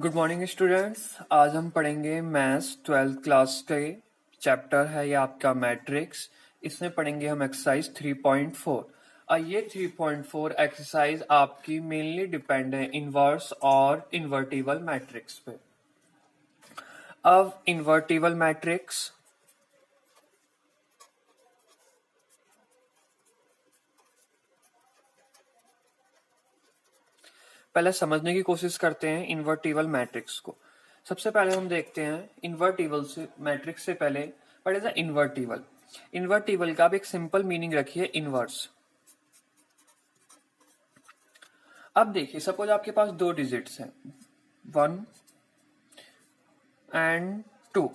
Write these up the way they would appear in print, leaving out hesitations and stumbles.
Good morning students. आज हम पढ़ेंगे मैथ्स 12th क्लास के चैप्टर है ये आपका मैट्रिक्स। इसमें पढ़ेंगे हम एक्सरसाइज 3.4। ये 3.4 एक्सरसाइज आपकी मेनली डिपेंड है इनवर्स और इन्वर्टिबल मैट्रिक्स पे। अब इन्वर्टिबल मैट्रिक्स पहले समझने की कोशिश करते हैं इन्वर्टिबल मैट्रिक्स को। सबसे पहले हम देखते हैं इन्वर्टिबल से मैट्रिक्स से पहले what is the invertible. Invertible का भी एक सिंपल मीनिंग रखिए इनवर्स। अब देखिए सपोज आपके पास दो डिजिट्स हैं 1 एंड 2,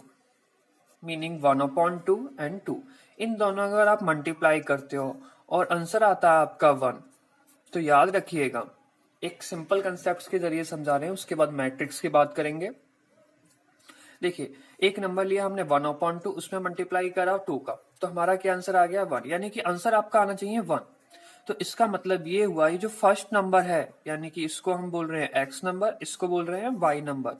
मीनिंग 1/2 एंड 2। इन दोनों अगर आप मल्टीप्लाई करते हो और आंसर आता है आपका 1, तो याद रखिएगा एक सिंपल कंसेप्ट के जरिए समझा रहे हैं, उसके बाद मैट्रिक्स की बात करेंगे। देखिए एक नंबर लिया हमने 1/2, उसमें मल्टीप्लाई करा 2 का, तो हमारा क्या आंसर आ गया 1, यानी कि आंसर आपका आना चाहिए 1। तो इसका मतलब ये हुआ ये जो फर्स्ट नंबर है, यानी कि इसको हम बोल रहे हैं x नंबर, इसको बोल रहे हैं y नंबर।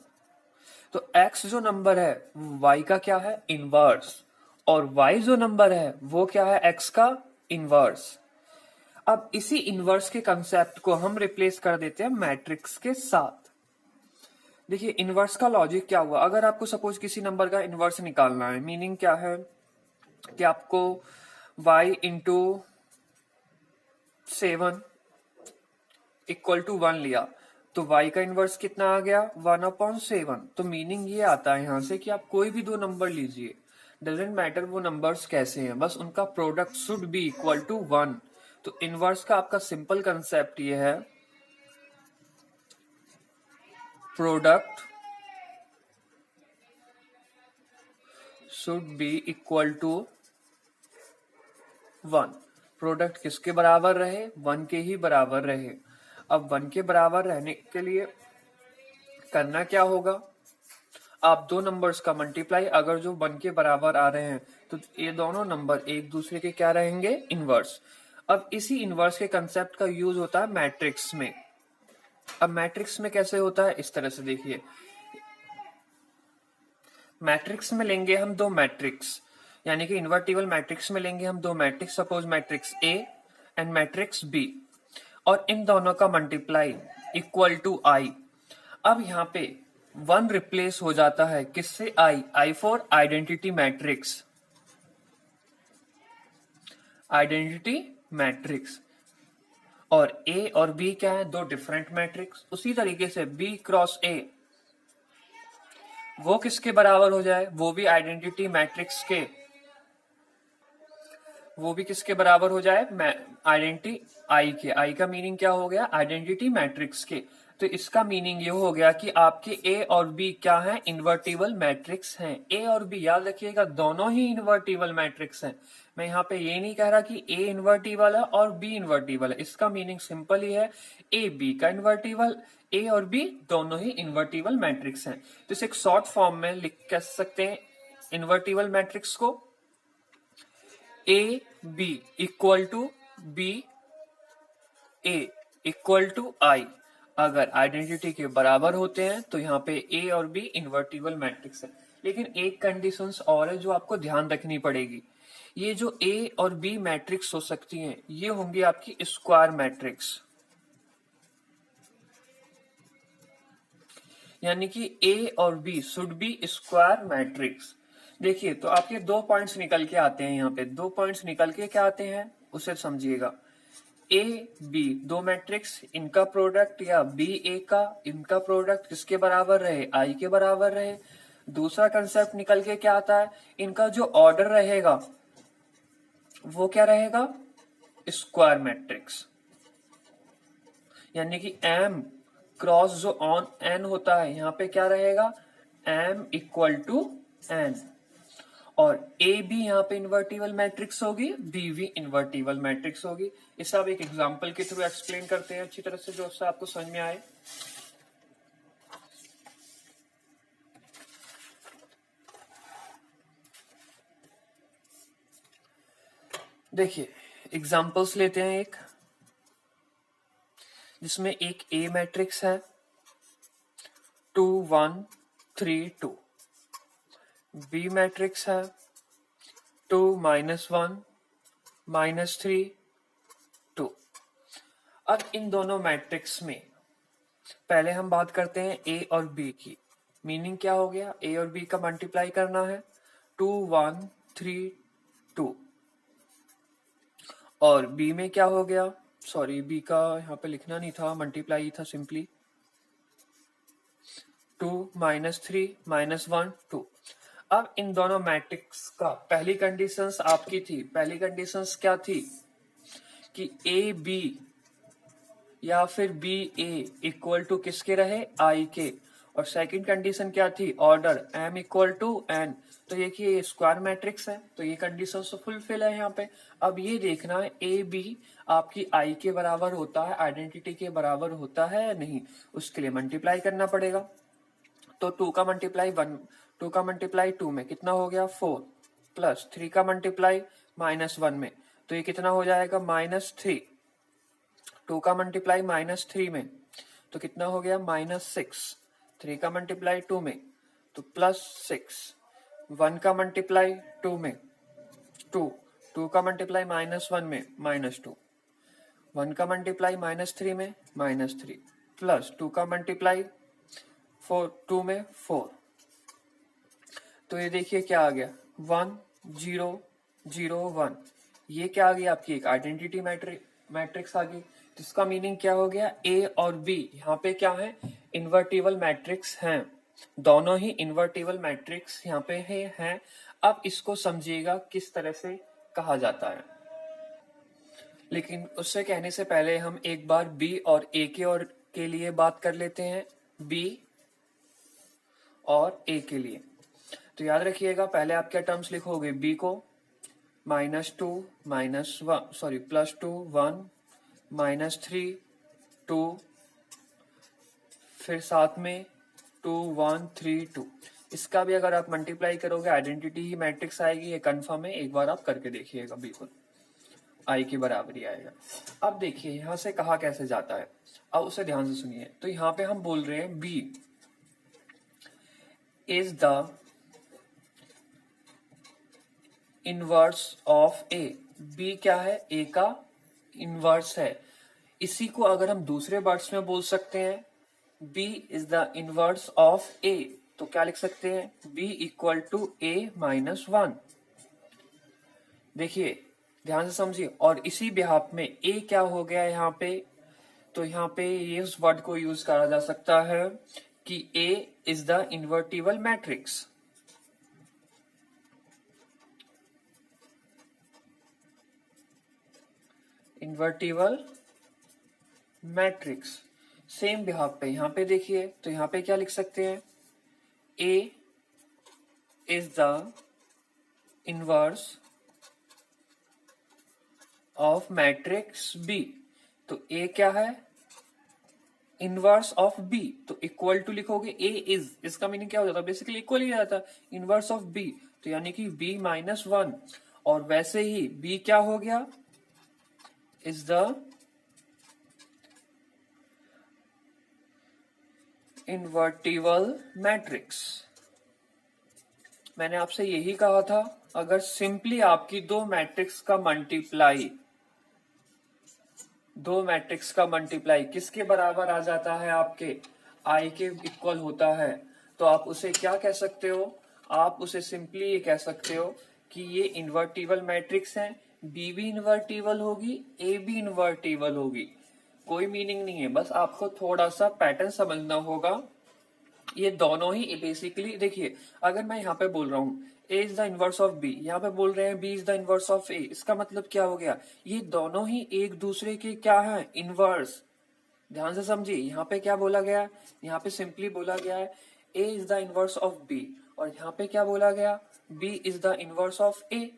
तो x जो नंबर है y का क्या है इनवर्स, और y जो नंबर है वो क्या है x का इनवर्स। अब इसी इनवर्स के कंसेप्ट को हम रिप्लेस कर देते हैं मैट्रिक्स के साथ। देखिए इनवर्स का लॉजिक क्या हुआ, अगर आपको सपोज किसी नंबर का इनवर्स निकालना है, मीनिंग क्या है कि आपको y इंटू 7 इक्वल टू 1 लिया, तो y का इनवर्स कितना आ गया 1/7। तो मीनिंग ये आता है यहां से कि आप कोई भी दो नंबर लीजिए, डजेंट मैटर वो नंबर्स कैसे हैं, बस उनका product should be equal to 1। तो इनवर्स का आपका सिंपल कंसेप्ट ये है product should be equal to 1। Product किसके बराबर रहे 1 के ही बराबर रहे। अब 1 के बराबर रहने के लिए करना क्या होगा, आप दो नंबर्स का मल्टीप्लाई अगर जो 1 के बराबर आ रहे हैं तो ये दोनों नंबर एक दूसरे के क्या रहेंगे इनवर्स। अब इसी इनवर्स के कंसेप्ट का यूज होता है मैट्रिक्स में। अब मैट्रिक्स में कैसे होता है इस तरह से देखिए, मैट्रिक्स में लेंगे हम दो मैट्रिक्स, यानी कि इन्वर्टिबल मैट्रिक्स में लेंगे हम दो matrix, suppose matrix A and matrix B, और इन दोनों का मल्टीप्लाई इक्वल टू आई। अब यहाँ पे 1 रिप्लेस हो जाता है किससे I for identity matrix, identity matrix. और ए और बी क्या है दो डिफरेंट मैट्रिक्स, उसी तरीके से बी क्रॉस ए वो किसके बराबर हो जाए, वो भी आइडेंटिटी मैट्रिक्स के, वो भी किसके बराबर हो जाए आइडेंटिटी आई के। आई का मीनिंग क्या हो गया आइडेंटिटी मैट्रिक्स के। तो इसका मीनिंग ये हो गया कि आपके ए और बी क्या है इन्वर्टिबल मैट्रिक्स हैं। ए और बी याद रखिएगा दोनों ही इन्वर्टिबल मैट्रिक्स हैं। मैं यहाँ पे ये नहीं कह रहा कि ए इन्वर्टिबल है और बी इन्वर्टिबल है, इसका मीनिंग सिंपल ही है ए बी का इन्वर्टिबल, ए और बी दोनों ही इन्वर्टिबल मैट्रिक्स हैं। तो इसे एक शॉर्ट फॉर्म में लिख कह सकते हैं इन्वर्टिबल मैट्रिक्स को A B equal to B A equal to I. अगर आइडेंटिटी के बराबर होते हैं तो यहाँ पे ए और बी इन्वर्टिबल मैट्रिक्स है। लेकिन एक कंडीशंस और है जो आपको ध्यान रखनी पड़ेगी, ये जो ए और बी मैट्रिक्स हो सकती हैं ये होंगी आपकी स्क्वायर मैट्रिक्स, यानी कि ए और B should be square matrix. देखिए तो आपके दो पॉइंट्स निकल के आते हैं, यहाँ पे दो पॉइंट्स निकल के क्या आते हैं उसे समझिएगा। ए बी दो मैट्रिक्स, इनका प्रोडक्ट या बी ए का इनका प्रोडक्ट किसके बराबर रहे आई के बराबर रहे। दूसरा कंसेप्ट निकल के क्या आता है, इनका जो ऑर्डर रहेगा वो क्या रहेगा स्क्वायर मैट्रिक्स, यानी कि एम क्रॉस जो ऑन एन होता है यहाँ पे क्या रहेगा एम इक्वल टू एन। और ए भी यहाँ पे इन्वर्टिबल मैट्रिक्स होगी, बी भी इन्वर्टिबल मैट्रिक्स होगी। इसे आप एक एग्जांपल के थ्रू एक्सप्लेन करते हैं अच्छी तरह से जो उससे आपको समझ में आए। देखिए एग्जांपल्स लेते हैं एक, जिसमें एक ए मैट्रिक्स है 2 1 3 2। बी मैट्रिक्स है 2 -1 -3 2। अब इन दोनों मैट्रिक्स में पहले हम बात करते हैं ए और बी की। मीनिंग क्या हो गया, ए और बी का मल्टीप्लाई करना है 2 1 3 2। और बी में क्या हो गया, सॉरी बी का यहाँ पे लिखना नहीं था, मल्टीप्लाई था सिंपली 2 -3 -1 2। अब इन दोनों मैट्रिक्स का पहली कंडीशंस आपकी थी, पहली कंडीशंस क्या थी कि ए बी या फिर बी ए इक्वल टू किसके रहे, आई के। और सेकंड कंडीशन क्या थी, order m equal to n। तो ये कि ये स्क्वायर मैट्रिक्स है, तो ये कंडीशन तो फुलफिल है यहाँ पे। अब ये देखना है ए बी आपकी आई के बराबर होता है, आइडेंटिटी के बराबर होता है या नहीं, उसके लिए मल्टीप्लाई करना पड़ेगा। तो 2 का मल्टीप्लाई 1, 2 का मल्टीप्लाई 2 में कितना हो गया 4, प्लस 3 का मल्टीप्लाई -1 में, तो ये कितना हो जाएगा -3। 2 का मल्टीप्लाई -3 में तो कितना हो गया -6। 3 का मल्टीप्लाई 2 में तो +6। 1 का मल्टीप्लाई 2 में 2, 2 का मल्टीप्लाई -1 में -2, 1 का मल्टीप्लाई -3 में -3, प्लस 2 का मल्टीप्लाई 2 में 4। तो ये देखिए क्या आ गया 1 0 0 1। ये क्या आ गया आपकी एक आइडेंटिटी मैट्रिक्स आ गई, जिसका मीनिंग क्या हो गया, ए और बी यहाँ पे क्या है, इन्वर्टिबल मैट्रिक्स हैं। दोनों ही इन्वर्टिबल मैट्रिक्स यहाँ पे हैं। अब इसको समझिएगा किस तरह से कहा जाता है, लेकिन उससे कहने से पहले हम एक बार बी और ए के लिए बात कर लेते हैं, बी और ए के लिए। तो याद रखिएगा पहले आप क्या टर्म्स लिखोगे, बी को -2 -1 सॉरी +2 1 -3 2, फिर साथ में 2 1 3 2। इसका भी अगर आप मल्टीप्लाई करोगे आइडेंटिटी ही मैट्रिक्स आएगी, ये कंफर्म है, एक बार आप करके देखिएगा, बिल्कुल आई की बराबरी आएगा। अब देखिए यहां से कहा कैसे जाता है, अब उसे ध्यान से सुनिए। तो यहाँ पे हम बोल रहे हैं B is the inverse of A. B क्या है, ए का इनवर्स है। इसी को अगर हम दूसरे वर्ड्स में बोल सकते हैं, B is the inverse of A, तो क्या लिख सकते हैं, बी इक्वल टू a -1। देखिए ध्यान से समझिए, और इसी बिहाफ में ए क्या हो गया यहाँ पे, तो यहाँ पे ये इस वर्ड को यूज करा जा सकता है कि A is the invertible matrix. Invertible matrix same behalf पे यहाँ पे देखिए, तो यहाँ पे क्या लिख सकते हैं, A is the inverse of matrix B. तो ए क्या है, इनवर्स ऑफ बी, तो इक्वल टू लिखोगे ए इज, इसका मीनिंग क्या हो जाता है, बेसिकली इक्वल ही जाता है, इनवर्स ऑफ बी, तो यानी कि बी -1। और वैसे ही बी क्या हो गया, इज द इन्वर्टिबल मैट्रिक्स। मैंने आपसे यही कहा था, अगर सिंपली आपकी दो मैट्रिक्स का मल्टीप्लाई किसके बराबर आ जाता है, आपके आई के इक्वल होता है, तो आप उसे क्या कह सकते हो, आप उसे सिंपली ये कह सकते हो कि ये इन्वर्टिबल मैट्रिक्स है, बी भी इन्वर्टिबल होगी, ए भी इन्वर्टिबल होगी। कोई मीनिंग नहीं है, बस आपको थोड़ा सा पैटर्न समझना होगा। ये दोनों ही बेसिकली देखिए, अगर मैं यहाँ पे बोल रहा हूँ A is the inverse of B, यहाँ पे बोल रहे हैं B is the inverse of A, इसका मतलब क्या हो गया, ये दोनों ही एक दूसरे के क्या है, इनवर्स। ध्यान से समझिए, यहाँ पे क्या बोला गया, यहाँ पे सिंपली बोला गया है A is the inverse of B, और यहाँ पे क्या बोला गया, B is the inverse of A.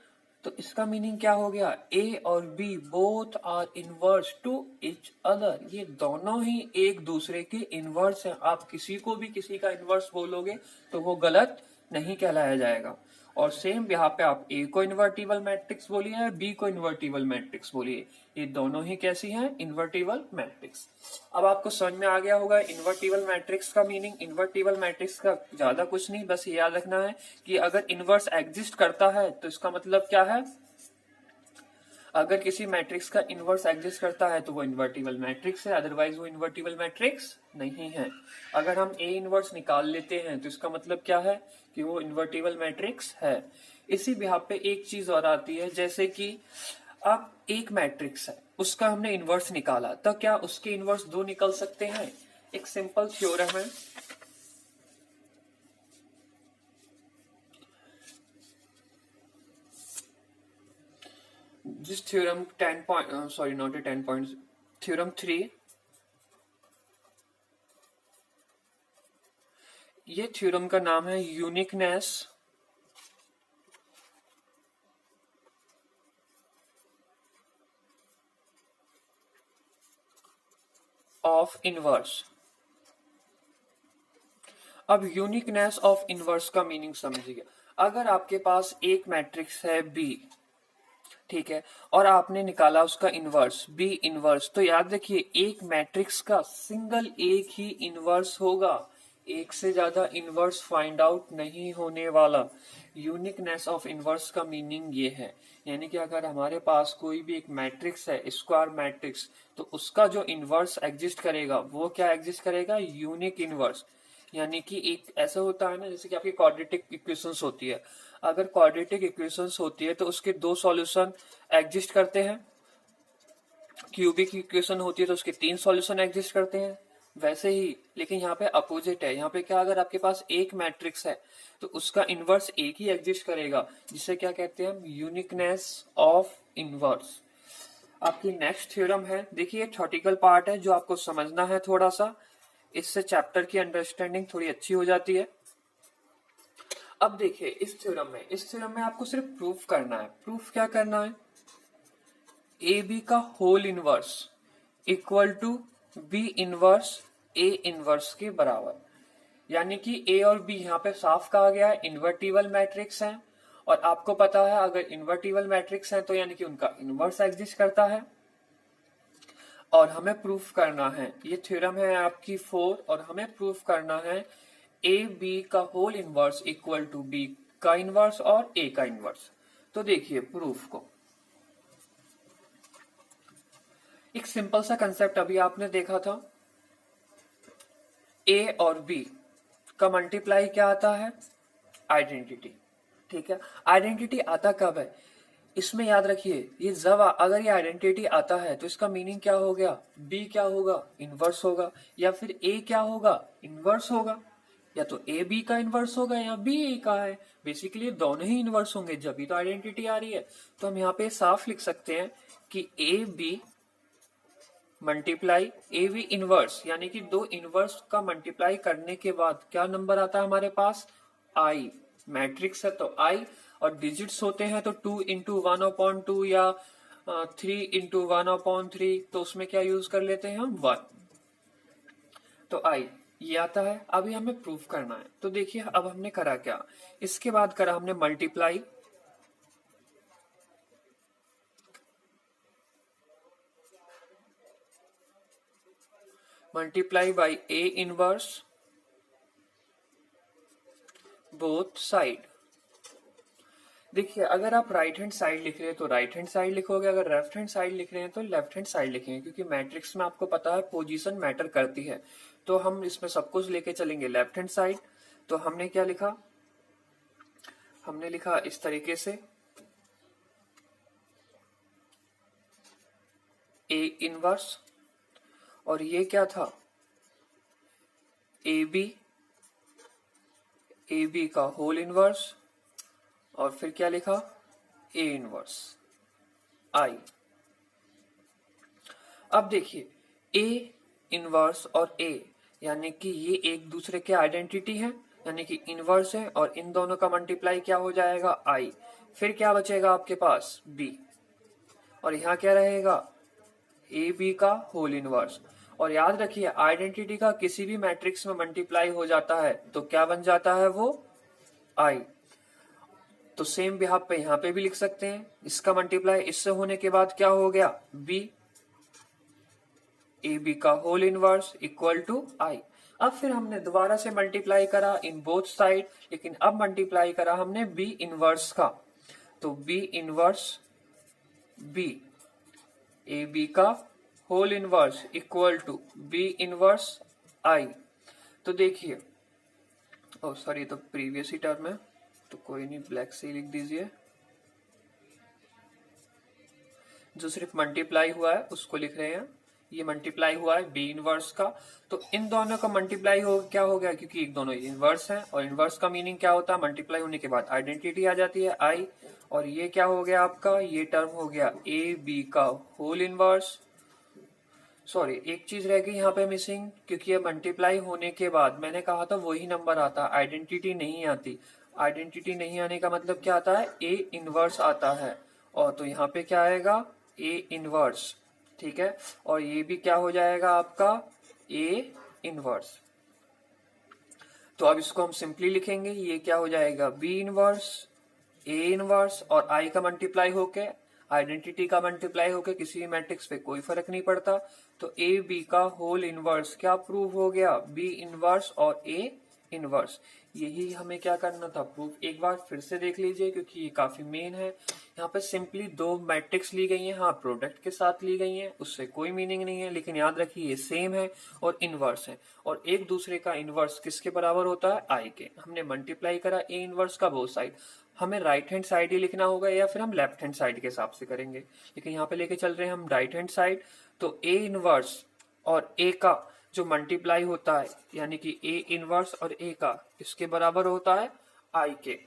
तो इसका मीनिंग क्या हो गया, ए और B both are inverse to each other, ये दोनों ही एक दूसरे के इनवर्स हैं। आप किसी को भी किसी का इनवर्स बोलोगे तो वो गलत नहीं कहलाया जाएगा। और सेम यहाँ पे आप ए को इन्वर्टिबल मैट्रिक्स बोलिए या बी को इन्वर्टिबल मैट्रिक्स बोलिए, ये दोनों ही कैसी हैं? Invertible matrix. अब आपको समझ में आ गया होगा इन्वर्टिबल मैट्रिक्स का मीनिंग। इन्वर्टिबल मैट्रिक्स का ज्यादा कुछ नहीं, बस ये याद रखना है कि अगर इनवर्स एग्जिस्ट करता है तो इसका मतलब क्या है? अगर किसी मैट्रिक्स का इनवर्स एग्जिस्ट करता है तो वो इन्वर्टिबल मैट्रिक्स है, अदरवाइज वो इन्वर्टिबल मैट्रिक्स नहीं है। अगर हम ए इनवर्स निकाल लेते हैं तो इसका मतलब क्या है? कि वो इन्वर्टिबल मैट्रिक्स है। इसी बिहाफ पे एक चीज और आती है, जैसे कि अब एक मैट्रिक्स है, उसका हमने इनवर्स निकाला, तो क्या उसके इनवर्स दो निकल सकते हैं? एक सिंपल थ्योरम है, this theorem 10 point sorry not a 10 points, theorem 3, ये थ्योरम का नाम है यूनिकनेस ऑफ इनवर्स। अब यूनिकनेस ऑफ इनवर्स का मीनिंग समझिए। अगर आपके पास एक मैट्रिक्स है बी, ठीक है, और आपने निकाला उसका इनवर्स बी इनवर्स, तो याद रखिए एक मैट्रिक्स का सिंगल एक ही इनवर्स होगा, एक से ज्यादा इनवर्स फाइंड आउट नहीं होने वाला। यूनिकनेस ऑफ इनवर्स का मीनिंग ये है, यानी कि अगर हमारे पास कोई भी एक मैट्रिक्स है, स्क्वायर मैट्रिक्स, तो उसका जो इनवर्स एग्जिस्ट करेगा वो क्या एग्जिस्ट करेगा? Unique inverse. यानी कि एक ऐसा होता है ना, जैसे कि आपकी क्वाड्रेटिक इक्वेशंस होती है, अगर क्वाड्रेटिक इक्वेशंस होती है तो उसके दो सॉल्यूशन एग्जिस्ट करते हैं, क्यूबिक इक्वेशन होती है तो उसके तीन सॉल्यूशन एग्जिस्ट करते हैं, वैसे ही। लेकिन यहाँ पे अपोजिट है, यहाँ पे क्या, अगर आपके पास एक मैट्रिक्स है तो उसका इनवर्स एक ही एग्जिस्ट करेगा, जिसे क्या कहते हैं हम? Uniqueness of inverse. आपकी नेक्स्ट थ्योरम है, देखिए थ्योरेटिकल पार्ट है जो आपको समझना है थोड़ा सा, इससे चैप्टर की अंडरस्टैंडिंग थोड़ी अच्छी हो जाती है। अब देखिए इस थ्योरम में आपको सिर्फ प्रूफ करना है। प्रूफ क्या करना है? ए बी का whole inverse equal to B inverse A inverse के बराबर। यानी कि ए और बी यहाँ पे साफ कहा गया है इन्वर्टिबल मैट्रिक्स हैं, और आपको पता है अगर इन्वर्टिबल मैट्रिक्स हैं तो यानी कि उनका इनवर्स एग्जिस्ट करता है, और हमें प्रूफ करना है, ये थ्योरम है आपकी 4, और हमें प्रूफ करना है ए बी का whole inverse equal to B का इनवर्स और ए का इनवर्स। तो देखिए प्रूफ को, एक सिंपल सा कंसेप्ट अभी आपने देखा था, ए और बी का मल्टीप्लाई क्या आता है? आइडेंटिटी। ठीक है, आइडेंटिटी आता कब है? इसमें याद रखिए, ये जब अगर ये आइडेंटिटी आता है तो इसका मीनिंग क्या हो गया? बी क्या होगा? इनवर्स होगा, या फिर ए क्या होगा? इनवर्स होगा। या तो ए बी का इनवर्स होगा या बी ए का है, बेसिकली दोनों ही इनवर्स होंगे, जब भी तो आइडेंटिटी आ रही है। तो हम यहाँ पे साफ लिख सकते हैं कि A B multiply A B inverse, यानी कि दो इनवर्स का मल्टीप्लाई करने के बाद क्या नंबर आता है हमारे पास? आई। मैट्रिक्स है तो आई, और डिजिट्स होते हैं तो 2 इंटू 1/2 या 3 इंटू 1/3, तो उसमें क्या यूज कर लेते हैं हम? 1। तो आई ये आता है। अभी हमें प्रूफ करना है, तो देखिए अब हमने करा क्या, इसके बाद करा हमने multiply by A inverse both side. देखिए अगर आप राइट हैंड साइड लिख रहे हैं तो राइट हैंड साइड लिखोगे, अगर लेफ्ट हैंड साइड लिख रहे हैं तो लेफ्ट हैंड साइड लिखेंगे, क्योंकि मैट्रिक्स में आपको पता है पोजीशन मैटर करती है, तो हम इसमें सब कुछ लेके चलेंगे लेफ्ट हैंड साइड। तो हमने क्या लिखा? हमने लिखा इस तरीके से ए इनवर्स, और ये क्या था? ए बी का होल इनवर्स, और फिर क्या लिखा? ए इनवर्स आई। अब देखिए ए इनवर्स और ए, यानी कि ये एक दूसरे के आइडेंटिटी है, यानी कि इनवर्स है, और इन दोनों का मल्टीप्लाई क्या हो जाएगा? आई। फिर क्या बचेगा आपके पास? बी, और यहाँ क्या रहेगा? ए बी का होल इनवर्स। और याद रखिए आइडेंटिटी का किसी भी मैट्रिक्स में मल्टीप्लाई हो जाता है तो क्या बन जाता है? वो आई। तो सेम बिहाफ पे यहाँ पे भी लिख सकते हैं, इसका मल्टीप्लाई इससे होने के बाद क्या हो गया, बी, ए बी का होल इनवर्स इक्वल टू आई। अब फिर हमने दोबारा से मल्टीप्लाई करा इन बोथ साइड, लेकिन अब मल्टीप्लाई करा हमने बी इनवर्स का, तो B inverse B A B का whole inverse equal to B inverse I. तो देखिए, ओ सॉरी, तो प्रीवियस ही टर्म है, तो कोई नहीं, ब्लैक से ही लिख दीजिए, जो सिर्फ मल्टीप्लाई हुआ है उसको लिख रहे हैं। ये मल्टीप्लाई हुआ है बी इनवर्स का, तो इन दोनों का मल्टीप्लाई हो क्या हो गया, क्योंकि एक दोनों इनवर्स हैं, और इनवर्स का मीनिंग क्या होता है, मल्टीप्लाई होने के बाद आइडेंटिटी आ जाती है आई, और ये क्या हो गया आपका, ये टर्म हो गया ए बी का होल इनवर्स। सॉरी, एक चीज रह गई यहाँ पे मिसिंग, क्योंकि ये मल्टीप्लाई होने के बाद मैंने कहा था वही नंबर आता है, आइडेंटिटी नहीं आती। आइडेंटिटी नहीं आने का मतलब क्या आता है, ए इनवर्स आता है, और तो यहाँ पे क्या आएगा, ए इनवर्स, ठीक है, और ये भी क्या हो जाएगा आपका, ए इनवर्स। तो अब इसको हम सिंपली लिखेंगे, ये क्या हो जाएगा, बी इनवर्स, ए इनवर्स, और आई का मल्टीप्लाई होके, आइडेंटिटी का मल्टीप्लाई होके किसी भी मैट्रिक्स पे कोई फर्क नहीं पड़ता, तो ए बी का होल इनवर्स क्या प्रूव हो गया, बी इनवर्स और ए इनवर्स। यही हमें क्या करना था, प्रूफ। एक बार फिर से देख लीजिए, क्योंकि ये काफी मेन है। यहाँ पे सिंपली दो मैट्रिक्स ली गई हैं, हाँ प्रोडक्ट के साथ ली गई हैं, उससे कोई मीनिंग नहीं है, लेकिन याद रखिए ये सेम है और इनवर्स है, और एक दूसरे का इनवर्स किसके बराबर होता है, आई के। हमने मल्टीप्लाई करा ए इनवर्स का बोथ साइड, हमें राइट हैंड साइड ही लिखना होगा या फिर हम लेफ्ट हैंड साइड के हिसाब से करेंगे, लेकिन यहाँ पे लेके चल रहे हैं हम राइट हैंड साइड। तो ए इनवर्स और ए का जो मल्टीप्लाई होता है, यानी कि ए इनवर्स और ए का इसके बराबर होता है आई के।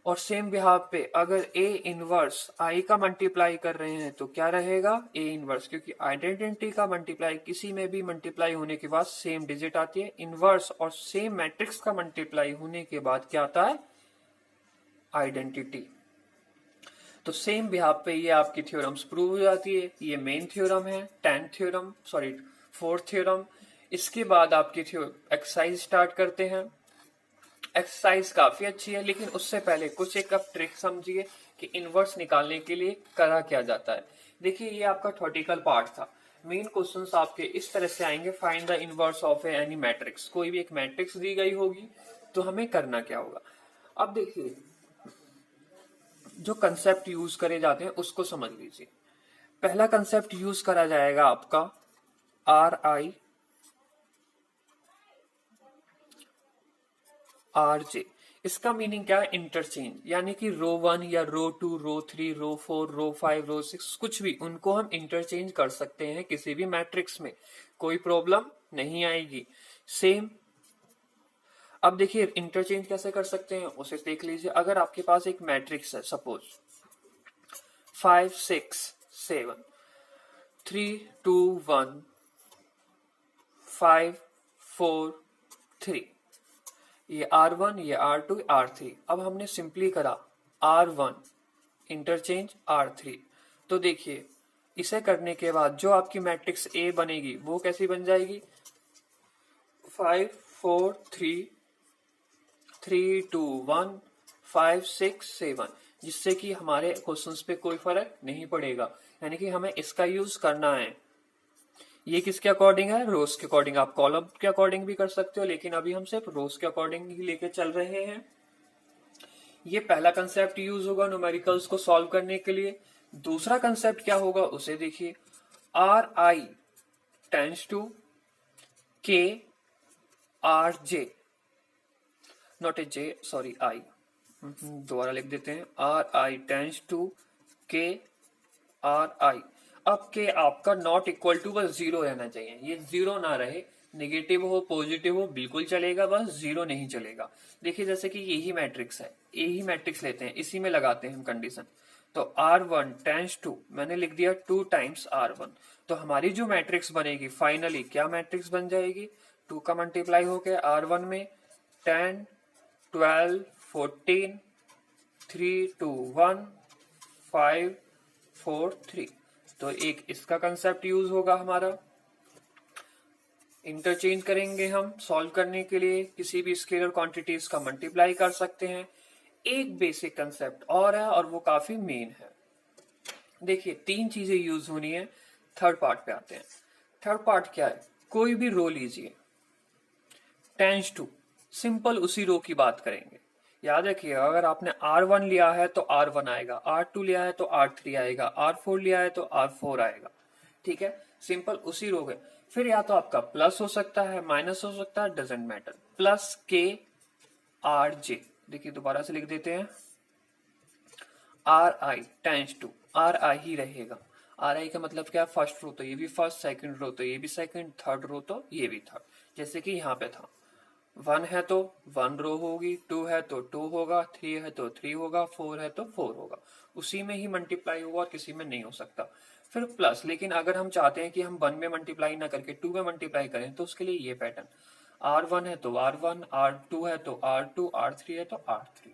और सेम बिहाव पे अगर ए इनवर्स आई का मल्टीप्लाई कर रहे हैं तो क्या रहेगा, ए इनवर्स, क्योंकि आइडेंटिटी का मल्टीप्लाई किसी में भी मल्टीप्लाई होने के बाद सेम डिजिट आती है। इनवर्स और सेम मैट्रिक्स का मल्टीप्लाई होने के बाद क्या आता है, आइडेंटिटी। तो सेम बिहाव पे ये आपकी थ्योरम्स प्रूव हो जाती है। ये मेन थ्योरम है, 10th theorem, sorry 4th theorem. इसके बाद आपकी एक्सरसाइज स्टार्ट करते हैं। एक्सरसाइज काफी अच्छी है, लेकिन उससे पहले कुछ एक आप ट्रिक समझिए कि इनवर्स निकालने के लिए करा क्या जाता है। देखिए, ये आपका थ्योरेटिकल पार्ट था। मेन क्वेश्चंस आपके इस तरह से आएंगे, find the inverse of any matrix. कोई भी एक मैट्रिक्स दी गई होगी तो हमें करना क्या होगा। अब देखिए, जो कंसेप्ट यूज करे जाते हैं उसको समझ लीजिए। पहला कंसेप्ट यूज करा जाएगा आपका आर आई आर जे। इसका मीनिंग क्या है, इंटरचेंज, यानी कि रो 1 या रो 2, रो 3, रो 4, रो 5, रो 6, कुछ भी उनको हम इंटरचेंज कर सकते हैं किसी भी मैट्रिक्स में, कोई प्रॉब्लम नहीं आएगी। सेम, अब देखिए इंटरचेंज कैसे कर सकते हैं उसे देख लीजिए। अगर आपके पास एक मैट्रिक्स है, सपोज 5 6 7 3 2 1 5 4 3, ये R1, ये R2, R3। अब हमने सिंपली करा R1 इंटरचेंज R3। तो देखिए, इसे करने के बाद जो आपकी मैट्रिक्स A बनेगी वो कैसी बन जाएगी, 5 4 3 3 2 1 5 6 7, जिससे कि हमारे क्वेश्चंस पे कोई फर्क नहीं पड़ेगा, यानी कि हमें इसका यूज करना है। ये किसके अकॉर्डिंग है, रोज के अकॉर्डिंग। आप कॉलम के अकॉर्डिंग भी कर सकते हो, लेकिन अभी हम सिर्फ रोज के अकॉर्डिंग ही लेके चल रहे हैं। ये पहला कंसेप्ट यूज होगा न्यूमेरिकल्स को सॉल्व करने के लिए। दूसरा कंसेप्ट क्या होगा उसे देखिए, आर आई टेंस टू के R J, not a J, sorry I, दोबारा लिख देते हैं, आर आई टेंस टू के आर आई। अब के आपका नॉट इक्वल टू बस जीरो रहना चाहिए, ये जीरो ना रहे, नेगेटिव हो पॉजिटिव हो बिल्कुल चलेगा, बस जीरो नहीं चलेगा। देखिए, जैसे कि यही मैट्रिक्स है, यही मैट्रिक्स लेते हैं, इसी में लगाते हैं हम कंडीशन। तो R1 टेंस टू, मैंने लिख दिया 2 टाइम्स R1, तो हमारी जो मैट्रिक्स बनेगी फाइनली क्या मैट्रिक्स बन जाएगी, 2 का मल्टीप्लाई होके R1 में 10 12 14 3 2 1 5 4 3। तो एक इसका कंसेप्ट यूज होगा हमारा। इंटरचेंज करेंगे हम सॉल्व करने के लिए, किसी भी स्केलर क्वांटिटीज का मल्टीप्लाई कर सकते हैं। एक बेसिक कंसेप्ट और है और वो काफी मेन है। देखिए 3 चीजें यूज होनी है। थर्ड पार्ट पे आते हैं। थर्ड पार्ट क्या है? कोई भी रो लीजिए, टेंस टू, सिंपल उसी रो की बात करेंगे। याद रखिएगा, अगर आपने R1 लिया है तो R1 आएगा, R2 लिया है तो R3 आएगा, R4 लिया है तो R4 आएगा। ठीक है, सिंपल उसी रो है। फिर या तो आपका प्लस हो सकता है, माइनस हो सकता है, doesn't matter. Plus K R J, देखिए दोबारा से लिख देते हैं। R I tends to, R I ही रहेगा। आर आई का मतलब क्या? फर्स्ट रो तो ये भी फर्स्ट, सेकंड रो तो ये भी सेकंड, थर्ड रो तो ये भी थर्ड। जैसे कि यहाँ पे था, 1 है तो 1 रो होगी, 2 है तो 2 होगा, 3 है तो 3 होगा, 4 है तो 4 होगा। उसी में ही मल्टीप्लाई होगा और किसी में नहीं हो सकता। फिर प्लस, लेकिन अगर हम चाहते हैं कि हम 1 में मल्टीप्लाई ना करके 2 में मल्टीप्लाई करें तो उसके लिए ये पैटर्न, R1 है तो R1, R2 है तो R2, R3 है तो R3।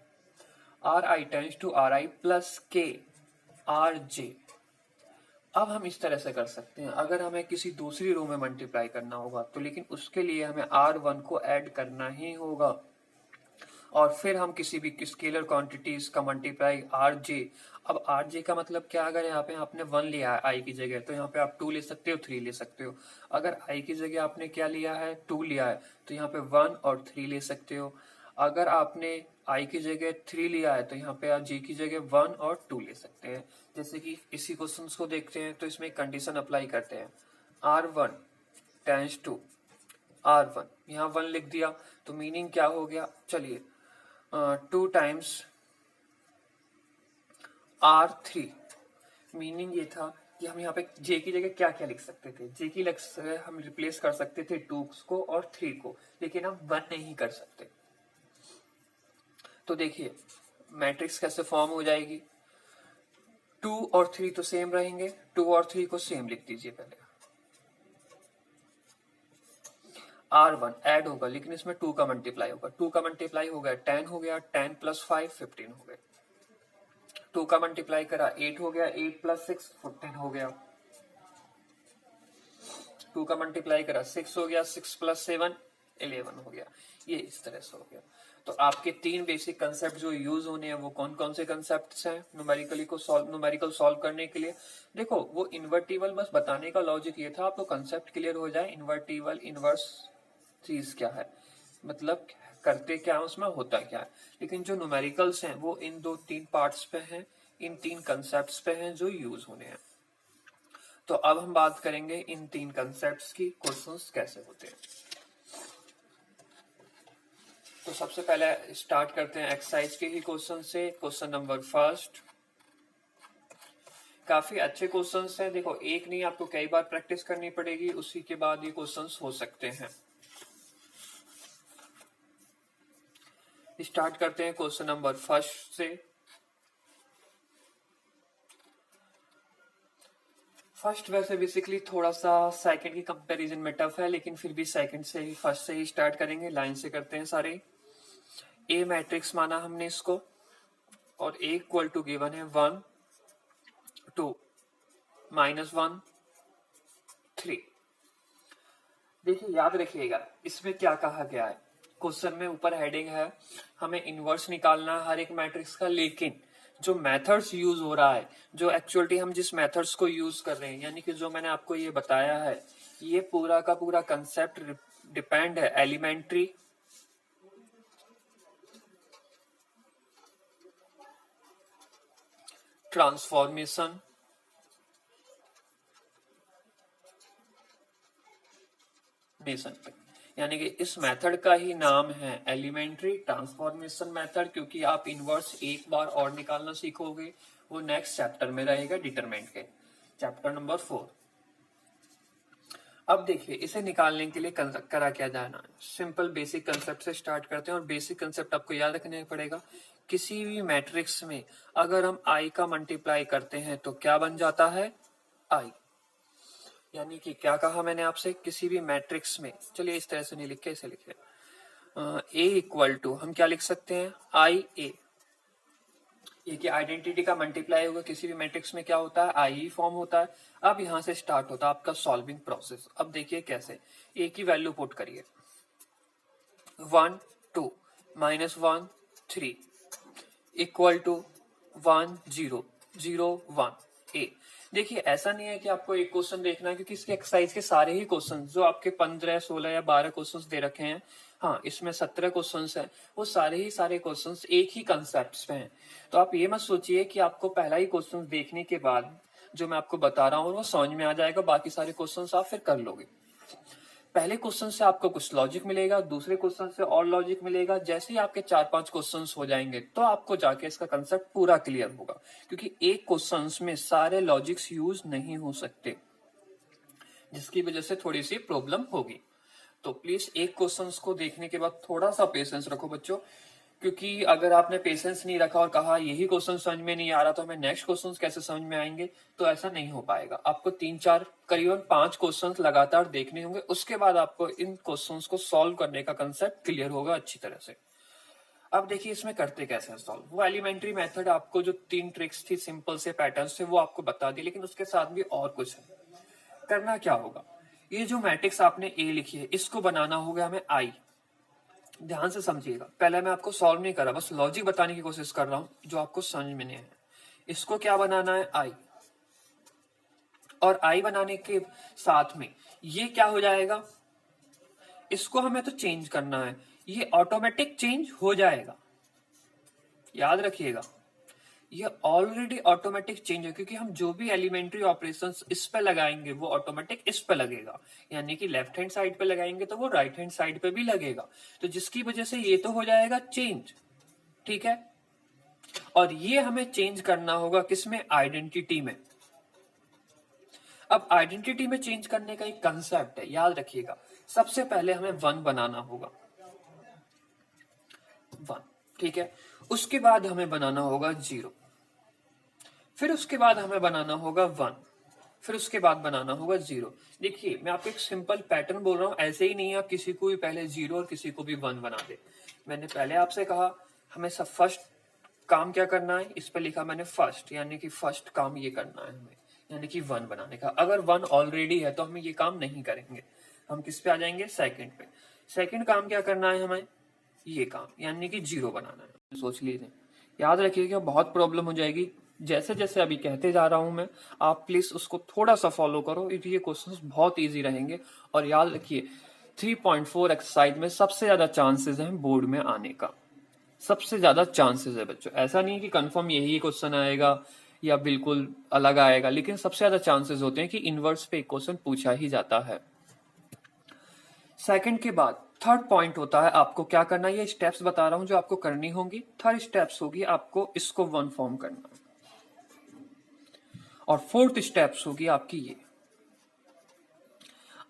R I tends to R I plus K R J. अब हम इस तरह से कर सकते हैं, अगर हमें किसी दूसरी रो में मल्टीप्लाई करना होगा तो, लेकिन उसके लिए हमें R1 को ऐड करना ही होगा। और फिर हम किसी भी स्केलर क्वांटिटीज का मल्टीप्लाई आर जे। अब आर जे का मतलब क्या? अगर यहाँ पे आपने 1 लिया है आई की जगह, तो यहाँ पे आप 2 ले सकते हो, 3 ले सकते हो। अगर आई की जगह आपने क्या लिया है? 2 लिया है, तो यहाँ पे 1 और 3 ले सकते हो। अगर आपने आई की जगह 3 लिया है तो यहाँ पे आप जे की जगह 1 और 2 ले सकते हैं। जैसे कि इसी क्वेश्चन को देखते हैं तो इसमें कंडीशन अप्लाई करते हैं। R1 टेंस टू R1, यहाँ 1 लिख दिया तो मीनिंग क्या हो गया? चलिए 2 टाइम्स R3, मीनिंग ये था कि हम यहाँ पे जे की जगह क्या क्या लिख सकते थे? जे की जगह हम रिप्लेस कर सकते थे 2 को और 3 को, लेकिन हम 1 नहीं कर सकते। तो देखिए मैट्रिक्स कैसे फॉर्म हो जाएगी। 2 और 3 तो सेम रहेंगे, 2 और 3 को सेम लिख दीजिए पहले। R1 ऐड होगा, लेकिन इसमें 2 का मल्टीप्लाई होगा। 2 का मल्टीप्लाई हो गया 10 हो गया, 10 प्लस 5 15 हो गए। 2 का मल्टीप्लाई करा 8 हो गया, 8 प्लस 6 14 हो गया। 2 का मल्टीप्लाई करा 6 हो गया, 6 प्लस 7 11 हो गया। ये इस तरह से हो गया। तो आपके 3 बेसिक कंसेप्ट जो यूज होने हैं वो कौन कौन से कंसेप्ट हैं न्यूमेरिकल सॉल्व करने के लिए? देखो वो इन्वर्टिबल, बस बताने का लॉजिक ये था, आपको कंसेप्ट क्लियर हो जाए इन्वर्टिबल इनवर्स चीज क्या है, मतलब करते क्या है, उसमें होता क्या है। लेकिन जो न्यूमेरिकल्स हैं वो इन 2-3 पार्ट्स पे हैं, इन 3 कंसेप्ट्स पे हैं जो यूज होने हैं। तो अब हम बात करेंगे इन 3 कंसेप्ट्स की क्वेश्चंस कैसे होते हैं। तो सबसे पहले स्टार्ट करते हैं एक्सरसाइज के ही क्वेश्चन से। क्वेश्चन नंबर फर्स्ट, काफी अच्छे क्वेश्चंस हैं। देखो एक नहीं, आपको कई बार प्रैक्टिस करनी पड़ेगी, उसी के बाद ये क्वेश्चंस हो सकते हैं। स्टार्ट करते हैं क्वेश्चन नंबर फर्स्ट से। फर्स्ट वैसे बेसिकली थोड़ा सा सेकंड की कंपैरिजन में टफ है, लेकिन फिर भी सेकंड से ही फर्स्ट से ही स्टार्ट करेंगे। लाइन से करते हैं सारे। ए मैट्रिक्स माना हमने इसको, और ए इक्वल टू गिवन है 1 2 -1 3। देखिए याद रखिएगा इसमें क्या कहा गया है। क्वेश्चन में ऊपर हेडिंग है हमें इनवर्स निकालना है हर एक मैट्रिक्स का, लेकिन जो मेथड्स यूज हो रहा है, जो एक्चुअली हम जिस मेथड्स को यूज कर रहे हैं, यानी कि जो मैंने आपको ये बताया है, ये पूरा का पूरा कंसेप्ट डिपेंड है एलिमेंट्री, ट्रांसफॉर्मेशन, बेसन पे। यानी कि इस मेथड का ही नाम है एलिमेंट्री ट्रांसफॉर्मेशन मेथड, क्योंकि आप इनवर्स एक बार और निकालना सीखोगे, वो नेक्स्ट चैप्टर में रहेगा, डिटरमिनेंट के चैप्टर नंबर 4। अब देखिए इसे निकालने के लिए करा क्या जाना, सिंपल बेसिक कंसेप्ट से स्टार्ट करते हैं। और बेसिक कंसेप्ट आपको याद रखना पड़ेगा, किसी भी मैट्रिक्स में अगर हम आई का मल्टीप्लाई करते हैं तो क्या बन जाता है? आई। यानी कि क्या कहा मैंने आपसे, किसी भी मैट्रिक्स में, चलिए इस तरह से नहीं लिखे, इसे लिखे ए इक्वल टू, हम क्या लिख सकते हैं? आई ए। ये कि आइडेंटिटी का मल्टीप्लाई होगा किसी भी मैट्रिक्स में क्या होता है? आई ही फॉर्म होता है। अब यहां से स्टार्ट होता है आपका सॉल्विंग प्रोसेस। अब देखिए कैसे, ए की वैल्यू पुट करिए, 1 2 -1 3, इक्वल टू 1 0 0 1 ए। देखिए ऐसा नहीं है कि आपको एक क्वेश्चन देखना है, क्योंकि इसके एक्सरसाइज के सारे ही क्वेश्चन जो आपके 15 16 या 12 क्वेश्चंस दे रखे हैं, हाँ इसमें 17 क्वेश्चंस हैं, वो सारे ही सारे क्वेश्चंस एक ही कंसेप्ट पे हैं। तो आप ये मत सोचिए कि आपको पहला ही क्वेश्चन देखने के बाद जो मैं आपको बता रहा हूँ वो समझ में आ जाएगा, बाकी सारे क्वेश्चंस आप फिर कर लोगे। पहले क्वेश्चन से आपको कुछ लॉजिक मिलेगा, दूसरे क्वेश्चन से और लॉजिक मिलेगा, जैसे ही आपके 4-5 क्वेश्चंस हो जाएंगे तो आपको जाके इसका कंसेप्ट पूरा क्लियर होगा, क्योंकि एक क्वेश्चंस में सारे लॉजिक्स यूज नहीं हो सकते, जिसकी वजह से थोड़ी सी प्रॉब्लम होगी। तो प्लीज एक क्वेश्चंस को देखने के बाद थोड़ा सा पेशेंस रखो बच्चों, क्योंकि अगर आपने पेशेंस नहीं रखा और कहा यही क्वेश्चन समझ में नहीं आ रहा तो हमें नेक्स्ट क्वेश्चंस कैसे समझ में आएंगे, तो ऐसा नहीं हो पाएगा। आपको 3-4 करीबन 5 क्वेश्चंस लगातार देखने होंगे, उसके बाद आपको इन क्वेश्चंस को सॉल्व करने का कंसेप्ट क्लियर होगा अच्छी तरह से। अब देखिए इसमें करते कैसे हैं सॉल्व। वो एलिमेंट्री मेथड आपको जो 3 ट्रिक्स थी, सिंपल से पैटर्न्स थे, वो आपको बता दी, लेकिन उसके साथ भी और कुछ है। करना क्या होगा, ये जो मैट्रिक्स आपने ए लिखी है इसको बनाना होगा हमें आई। ध्यान से समझिएगा, पहले मैं आपको सॉल्व नहीं कर रहा, बस लॉजिक बताने की कोशिश कर रहा हूं जो आपको समझ में नहीं है। इसको क्या बनाना है, आई, और आई बनाने के साथ में ये क्या हो जाएगा, इसको हमें तो चेंज करना है, ये ऑटोमेटिक चेंज हो जाएगा, याद रखिएगा ये ऑलरेडी ऑटोमेटिक चेंज है, क्योंकि हम जो भी एलिमेंट्री ऑपरेशंस इस पे लगाएंगे वो ऑटोमेटिक इस पे लगेगा, यानी कि लेफ्ट हैंड साइड पे लगाएंगे तो वो राइट हैंड साइड पे भी लगेगा, तो जिसकी वजह से ये तो हो जाएगा चेंज, ठीक है। और ये हमें चेंज करना होगा किसमें, आइडेंटिटी में। अब आइडेंटिटी में चेंज करने का एक कंसेप्ट है, याद रखिएगा। सबसे पहले हमें 1 बनाना होगा, 1, ठीक है। उसके बाद हमें बनाना होगा 0, फिर उसके बाद हमें बनाना होगा 1, फिर उसके बाद बनाना होगा 0। देखिए मैं आपको एक सिंपल पैटर्न बोल रहा हूं, ऐसे ही नहीं आप किसी को भी पहले 0 और किसी को भी 1 बना दे। मैंने पहले आपसे कहा हमें सब फर्स्ट काम क्या करना है, इस पे लिखा मैंने फर्स्ट, यानी कि फर्स्ट काम ये करना है हमें, यानी कि 1 बनाने का। अगर 1 ऑलरेडी है तो हम ये काम नहीं करेंगे, हम किस पे आ जाएंगे, सेकंड पे। सेकंड काम क्या करना है हमें, ये काम, यानी कि 0 बनाना है। सोच लीजिए, याद रखिएगा बहुत प्रॉब्लम हो जाएगी, जैसे जैसे अभी कहते जा रहा हूं मैं, आप प्लीज उसको थोड़ा सा फॉलो करो, ये क्वेश्चंस बहुत इजी रहेंगे। और याद रखिए 3.4 एक्सरसाइज में सबसे ज्यादा चांसेस हैं बोर्ड में आने का, सबसे ज्यादा चांसेस है बच्चों। ऐसा नहीं कि कंफर्म यही क्वेश्चन आएगा या बिल्कुल अलग आएगा, लेकिन सबसे ज्यादा चांसेस होते हैं कि इनवर्स पे एक क्वेश्चन पूछा ही जाता है। सेकंड के बाद थर्ड पॉइंट होता है आपको क्या करना है, ये स्टेप्स बता रहा हूं जो आपको करनी होंगी। थर्ड स्टेप्स होगी आपको इसको 1 फॉर्म करना, और फोर्थ स्टेप्स होगी आपकी ये।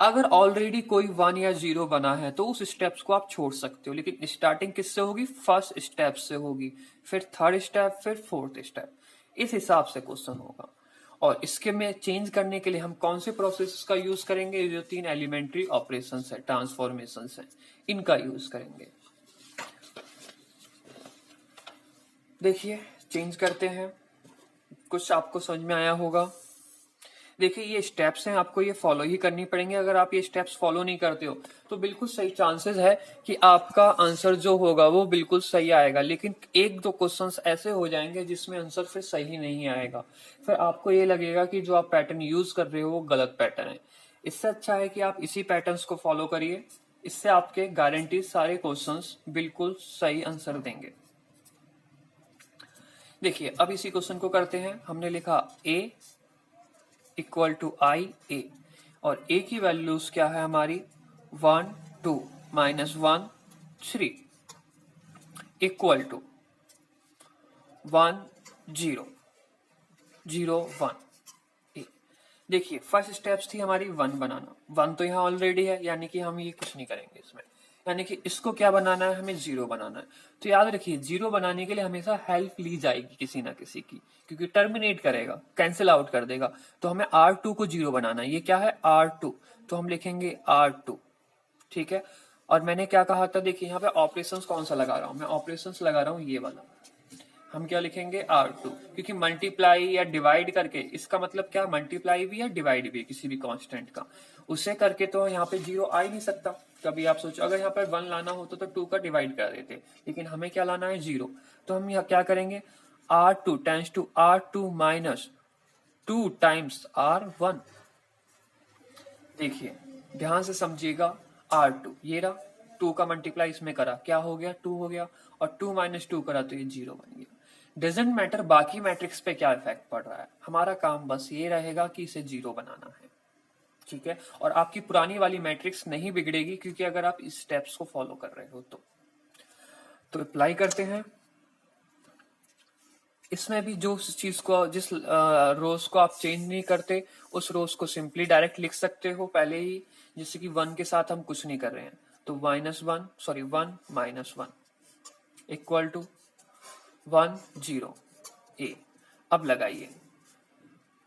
अगर ऑलरेडी कोई 1 या 0 बना है तो उस स्टेप्स को आप छोड़ सकते हो, लेकिन स्टार्टिंग किससे होगी, फर्स्ट स्टेप से होगी, फिर थर्ड स्टेप, फिर फोर्थ स्टेप, इस हिसाब से क्वेश्चन होगा। और इसके में चेंज करने के लिए हम कौन से प्रोसेस का यूज करेंगे, जो 3 एलिमेंट्री ऑपरेशंस है, ट्रांसफॉर्मेशंस है, इनका यूज करेंगे। देखिए चेंज करते हैं, कुछ आपको समझ में आया होगा। देखिए ये स्टेप्स हैं, आपको ये फॉलो ही करनी पड़ेंगे। अगर आप ये स्टेप्स फॉलो नहीं करते हो तो बिल्कुल सही चांसेस है कि आपका आंसर जो होगा वो बिल्कुल सही आएगा, लेकिन 1-2 क्वेश्चंस ऐसे हो जाएंगे जिसमें आंसर फिर सही नहीं आएगा, फिर आपको ये लगेगा कि जो आप पैटर्न यूज कर रहे हो वो गलत पैटर्न है। इससे अच्छा है कि आप इसी पैटर्न्स को फॉलो करिए, इससे आपके गारंटी सारे क्वेश्चंस बिल्कुल सही आंसर देंगे। देखिए अब इसी क्वेश्चन को करते हैं। हमने लिखा a इक्वल टू आई ए, और a की वैल्यूज क्या है हमारी, 1 2 -1 3 इक्वल टू 1 0 0 1 a। देखिए फर्स्ट स्टेप्स थी हमारी 1 बनाना, 1 तो यहाँ ऑलरेडी है, यानी कि हम ये कुछ नहीं करेंगे इसमें, यानी कि इसको क्या बनाना है, हमें 0 बनाना है। तो याद रखिए 0 बनाने के लिए हमेशा हेल्प ली जाएगी किसी ना किसी की, क्योंकि टर्मिनेट करेगा, कैंसिल आउट कर देगा। तो हमें R2 को 0 बनाना है, ये क्या है R2, तो हम लिखेंगे R2, ठीक है। और मैंने क्या कहा था, देखिए यहाँ पे ऑपरेशंस कौन सा लगा रहा हूं मैं, ऑपरेशंस लगा रहा हूं ये वाला। हम क्या लिखेंगे R2, क्योंकि मल्टीप्लाई या डिवाइड करके, इसका मतलब क्या, मल्टीप्लाई भी या डिवाइड भी किसी भी कांस्टेंट का, उसे करके तो यहाँ पे 0 आ ही नहीं सकता। कभी आप सोचो अगर यहाँ पर 1 लाना होता तो 2 का डिवाइड कर देते, लेकिन हमें क्या लाना है 0, तो हम यहाँ क्या करेंगे R2 tense to R2 minus 2 times R1। देखिए ध्यान से समझिएगा, R2 ये रहा, 2 का मल्टीप्लाई इसमें करा, क्या हो गया 2 हो गया, और 2 माइनस 2 करा तो ये 0 बन गया। डजेंट मैटर बाकी मैट्रिक्स पे क्या इफेक्ट पड़ रहा है, हमारा काम बस ये रहेगा कि इसे 0 बनाना है, ठीक है। और आपकी पुरानी वाली मैट्रिक्स नहीं बिगड़ेगी, क्योंकि अगर आप इस स्टेप्स को फॉलो कर रहे हो तो अप्लाई करते हैं। इसमें भी जो चीज को, जिस रोज को आप चेंज नहीं करते, उस रोज को सिंपली डायरेक्ट लिख सकते हो पहले ही, जैसे कि 1 के साथ हम कुछ नहीं कर रहे हैं, तो -1 -1 इक्वल टू 1 0 ए। अब लगाइए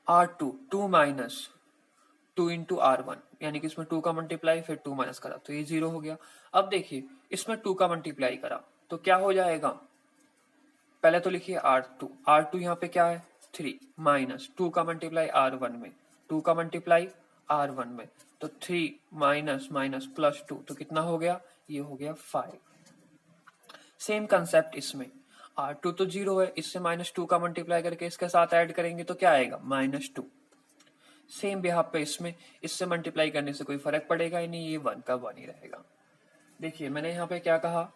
R2 2 माइनस 2 इंटू R1, यानी कि इसमें 2 का मल्टीप्लाई फिर 2 माइनस करा तो ये 0 हो गया। अब देखिए इसमें 2 का मल्टीप्लाई करा तो क्या हो जाएगा, पहले तो लिखिए R2 यहाँ पे क्या है 3, माइनस 2 का मल्टीप्लाई R1 में, 2 का मल्टीप्लाई R1 में, तो 3 माइनस माइनस प्लस 2, तो कितना हो गया, ये हो गया 5। सेम कंसेप्ट इसमें, R2 तो 0 है, इससे -2 का मल्टीप्लाई करके इसके साथ ऐड करेंगे तो क्या आएगा -2। सेम बिहाव पे इसमें, इससे मल्टीप्लाई करने से कोई फर्क पड़ेगा ही नहीं, ये 1 का 1 ही रहेगा। देखिए मैंने यहाँ पे क्या कहा,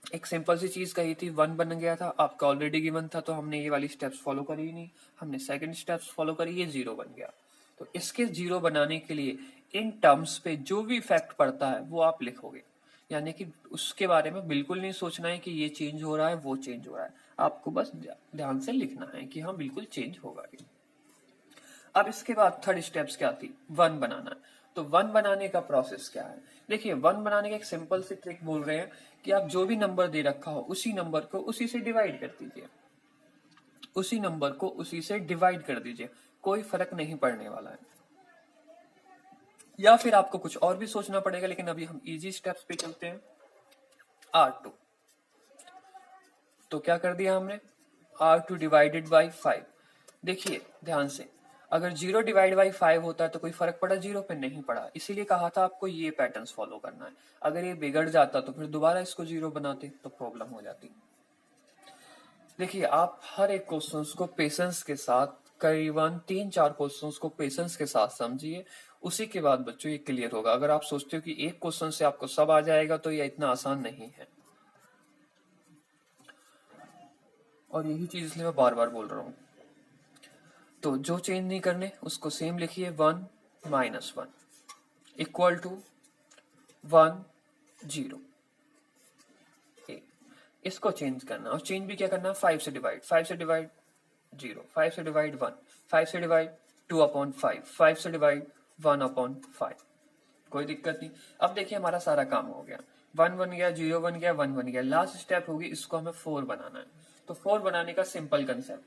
एक सिंपल सी चीज कही थी, 1 बन गया था, आपका ऑलरेडी गिवन था, तो हमने ये वाली स्टेप्स फॉलो करी ही नहीं, हमने सेकंड स्टेप्स फॉलो करी, ये 0 बन गया। तो इसके 0 बनाने के लिए इन टर्म्स पे जो भी इफेक्ट पड़ता है वो आप लिखोगे, यानी कि उसके बारे में बिल्कुल नहीं सोचना है कि ये चेंज हो रहा है वो चेंज हो रहा है, आपको बस ध्यान से लिखना है कि हाँ बिल्कुल चेंज होगा ये। अब इसके बाद थर्ड स्टेप्स क्या थी, 1 बनाना। तो 1 बनाने का प्रोसेस क्या है, देखिए 1 बनाने का एक सिंपल सी ट्रिक बोल रहे हैं कि आप जो भी नंबर दे रखा हो उसी नंबर को उसी से डिवाइड कर दीजिए, उसी नंबर को उसी से डिवाइड कर दीजिए, कोई फर्क नहीं पड़ने वाला है। या फिर आपको कुछ और भी सोचना पड़ेगा, लेकिन अभी हम इजी स्टेप्स पे चलते हैं। R2 तो क्या कर दिया हमने, R2 डिवाइडेड बाई 5। देखिए ध्यान से, अगर 0 डिवाइड बाई 5 होता है तो कोई फर्क पड़ा 0 पे, नहीं पड़ा, इसीलिए कहा था आपको ये पैटर्न्स फॉलो करना है। अगर ये बिगड़ जाता तो फिर दोबारा इसको 0 बनाते तो प्रॉब्लम हो जाती। देखिए आप हर एक क्वेश्चंस को पेशेंस के साथ, करीबन 3-4 क्वेश्चंस को पेशेंस के साथ समझिए, उसी के बाद बच्चों ये क्लियर होगा। अगर आप सोचते हो कि एक क्वेश्चन से आपको सब आ जाएगा तो ये इतना आसान नहीं है, और यही चीज इसलिए मैं बार बार बोल रहा हूँ। तो जो चेंज नहीं करने उसको सेम लिखिए, 1 -1 इक्वल टू 1 0। इसको चेंज करना, और चेंज भी क्या करना, 5 से डिवाइड, 5 से डिवाइड 0, 5 से डिवाइड 1, 5 से डिवाइड 2/5, 5 से डिवाइड 1/5, कोई दिक्कत नहीं। अब देखिए हमारा सारा काम हो गया, 1 बन गया, 0 बन गया, 1 बन गया। लास्ट स्टेप होगी, इसको हमें 4 बनाना है। तो 4 बनाने का सिंपल कंसेप्ट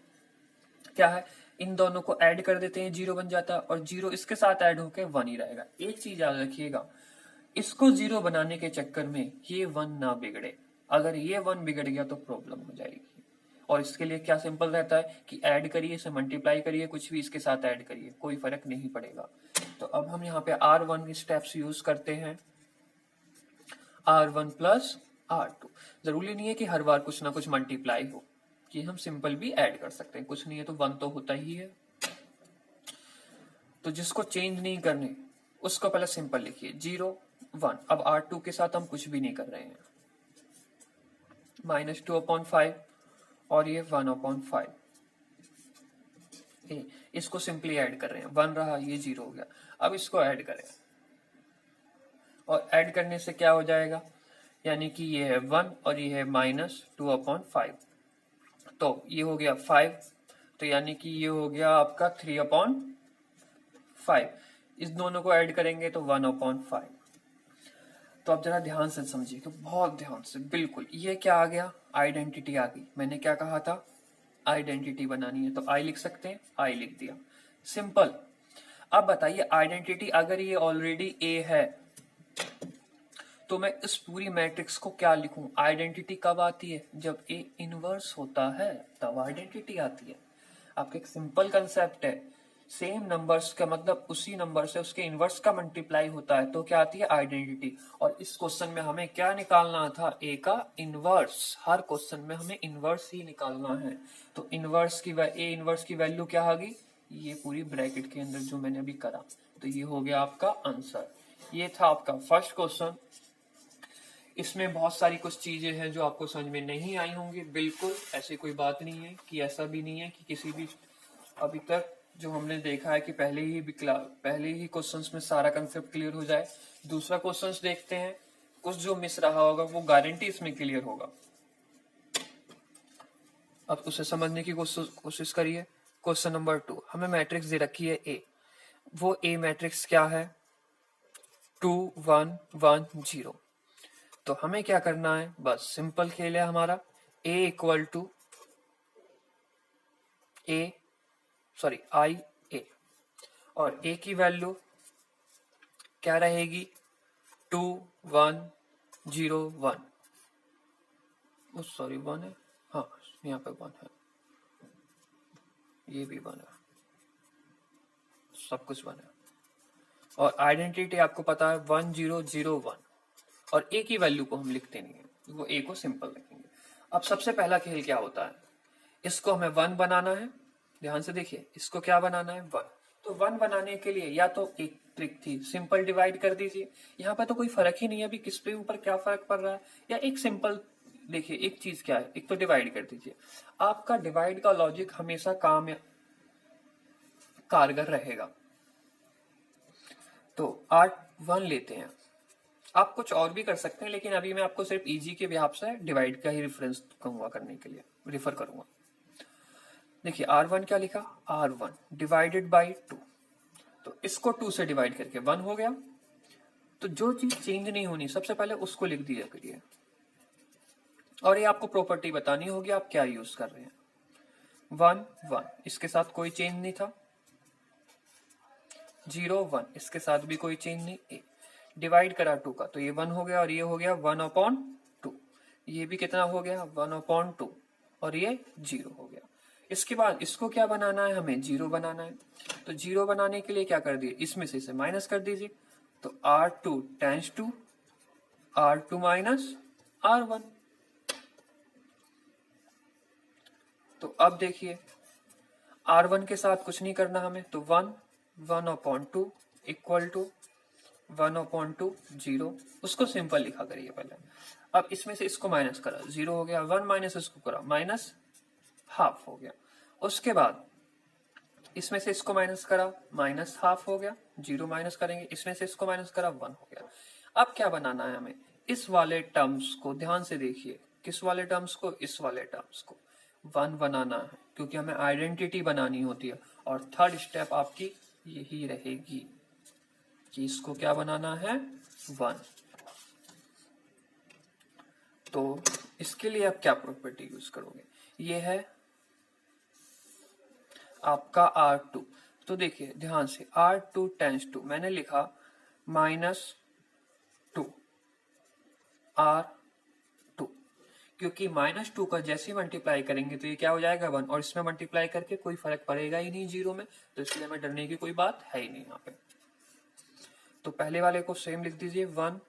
क्या है, इन दोनों को ऐड कर देते हैं, 0 बन जाता है, और 0 इसके साथ ऐड होकर 1 ही रहेगा। एक चीज याद रखिएगा, इसको 0 बनाने के चक्कर में ये 1 ना बिगड़े, अगर ये 1 बिगड़ गया तो प्रॉब्लम हो जाएगी। और इसके लिए क्या सिंपल रहता है कि ऐड करिए, इसे मल्टीप्लाई करिए, कुछ भी इसके साथ ऐड करिए, कोई फर्क नहीं पड़ेगा। तो अब हम यहाँ पे R1 स्टेप्स यूज करते हैं, R1 प्लस R2। जरूरी नहीं है कि हर बार कुछ ना कुछ मल्टीप्लाई हो, कि हम सिंपल भी ऐड कर सकते हैं, कुछ नहीं है तो 1 तो होता ही है। तो जिसको चेंज नहीं करने उसको पहले सिंपल लिखिए, 0 1। अब R2 के साथ हम कुछ भी नहीं कर रहे हैं, -2/5 और ये 1/5, इसको सिंपली ऐड कर रहे हैं, 1 रहा, ये 0 हो गया। अब इसको ऐड करें, और ऐड करने से क्या हो जाएगा, यानी कि ये है 1 और ये है -2/5, तो ये हो गया 5, तो यानी कि ये हो गया आपका 3/5। इस दोनों को ऐड करेंगे तो 1/5। तो अब जरा ध्यान से समझिए, कि बहुत ध्यान से, बिल्कुल। ये क्या आ गया, आइडेंटिटी आ गई। मैंने क्या कहा था, आइडेंटिटी बनानी है, तो आई लिख सकते हैं, आई लिख दिया, सिंपल। अब बताइए आइडेंटिटी, अगर ये ऑलरेडी ए है तो मैं इस पूरी मैट्रिक्स को क्या लिखूं? आइडेंटिटी कब आती है? जब ए इनवर्स होता है तब आइडेंटिटी आती है। आपका एक सिंपल कंसेप्ट है, सेम नंबर्स का मतलब उसी नंबर से उसके इनवर्स का मल्टीप्लाई होता है तो क्या आती है? आइडेंटिटी। और इस क्वेश्चन में हमें क्या निकालना था? ए का इनवर्स। हर क्वेश्चन में हमें इनवर्स ही निकालना है। तो इनवर्स की ए इनवर्स की वैल्यू क्या आ गई? ये पूरी ब्रैकेट के अंदर जो मैंने अभी करा, तो ये हो गया आपका आंसर। ये था आपका फर्स्ट क्वेश्चन। इसमें बहुत सारी कुछ चीजें हैं जो आपको समझ में नहीं आई होंगी। बिल्कुल ऐसी कोई बात नहीं है कि ऐसा भी नहीं है कि किसी भी अभी तक जो हमने देखा है कि पहले ही क्वेश्चंस में सारा कंसेप्ट क्लियर हो जाए। दूसरा क्वेश्चंस देखते हैं, कुछ जो मिस रहा होगा वो गारंटी इसमें क्लियर होगा। अब उसे समझने की कोशिश करिए। क्वेश्चन नंबर 2, हमें मैट्रिक्स दे रखी है ए। वो ए मैट्रिक्स क्या है? 2 1 1 0। तो हमें क्या करना है? बस सिंपल खेल है हमारा। a इक्वल टू आई ए, और a की वैल्यू क्या रहेगी? 2 1 0 1। सॉरी 1 है, हाँ यहाँ पे 1 है, ये भी 1 है, सब कुछ 1 है। और आइडेंटिटी आपको पता है 1 0 0 1। और ए की वैल्यू को हम लिखते नहीं है, वो ए को सिंपल रखेंगे। अब सबसे पहला खेल क्या होता है? इसको हमें 1 बनाना है। ध्यान से देखिए, इसको क्या बनाना है? 1। तो 1 बनाने के लिए या तो एक ट्रिक थी, सिंपल डिवाइड कर दीजिए। यहाँ पे तो कोई फर्क ही नहीं है अभी किस पे ऊपर क्या फर्क पड़ रहा है। या एक सिंपल देखिए, एक चीज क्या है, एक तो डिवाइड कर दीजिए। आपका डिवाइड का लॉजिक हमेशा कारगर रहेगा। तो 8 1 लेते हैं। आप कुछ और भी कर सकते हैं, लेकिन अभी मैं आपको सिर्फ इजी के बिहाफ से डिवाइड का ही रेफरेंस कहूंगा करने के लिए, रिफर करूंगा। देखिए R1 क्या लिखा? R1 divided by 2। तो इसको 2 से डिवाइड करके 1 हो गया। तो जो चीज चेंज नहीं होनी सबसे पहले उसको लिख दिया करिए। और ये आपको प्रॉपर्टी बतानी होगी आप क्या यूज कर रहे हैं। 1 1 इसके साथ कोई चेंज नहीं था। 0 1 इसके साथ भी कोई चेंज नहीं। डिवाइड करा 2 का तो ये 1 हो गया, और ये हो गया 1/2। ये भी कितना हो गया? 1/2। और ये 0 हो गया। इसके बाद इसको क्या बनाना है? हमें 0 बनाना है। तो 0 बनाने के लिए क्या कर दिए? इसमें से इसे माइनस कर दीजिए। तो R2 tense to R2 minus R1। तो अब देखिए, R1 के साथ कुछ नहीं करना हमें, तो 1 1/2 इक्वल टू 1/2 0। उसको सिंपल लिखा करिए पहले। अब इसमें से इसको माइनस करा, 0 हो गया। 1 माइनस इसको करा, माइनस हाफ हो गया। उसके बाद इसमें से इसको माइनस करा, माइनस हाफ हो गया। 0 माइनस करेंगे, इसमें से इसको माइनस करा, 1 हो गया। अब क्या बनाना है हमें? इस वाले टर्म्स को ध्यान से देखिए। किस वाले टर्म्स को? इस वाले टर्म्स को 1 बनाना है, क्योंकि हमें आइडेंटिटी बनानी होती है। और थर्ड स्टेप आपकी यही रहेगी कि इसको क्या बनाना है? 1। तो इसके लिए आप क्या प्रॉपर्टी यूज करोगे? ये है आपका R2। तो देखिए ध्यान से, R2 टेंस टू मैंने लिखा -2 R2, क्योंकि -2 का जैसे मल्टीप्लाई करेंगे तो ये क्या हो जाएगा? 1। और इसमें मल्टीप्लाई करके कोई फर्क पड़ेगा ही नहीं 0 में, तो इसलिए हमें डरने की कोई बात है ही नहीं यहाँ पे। तो पहले वाले को सेम लिख दीजिए, 1/2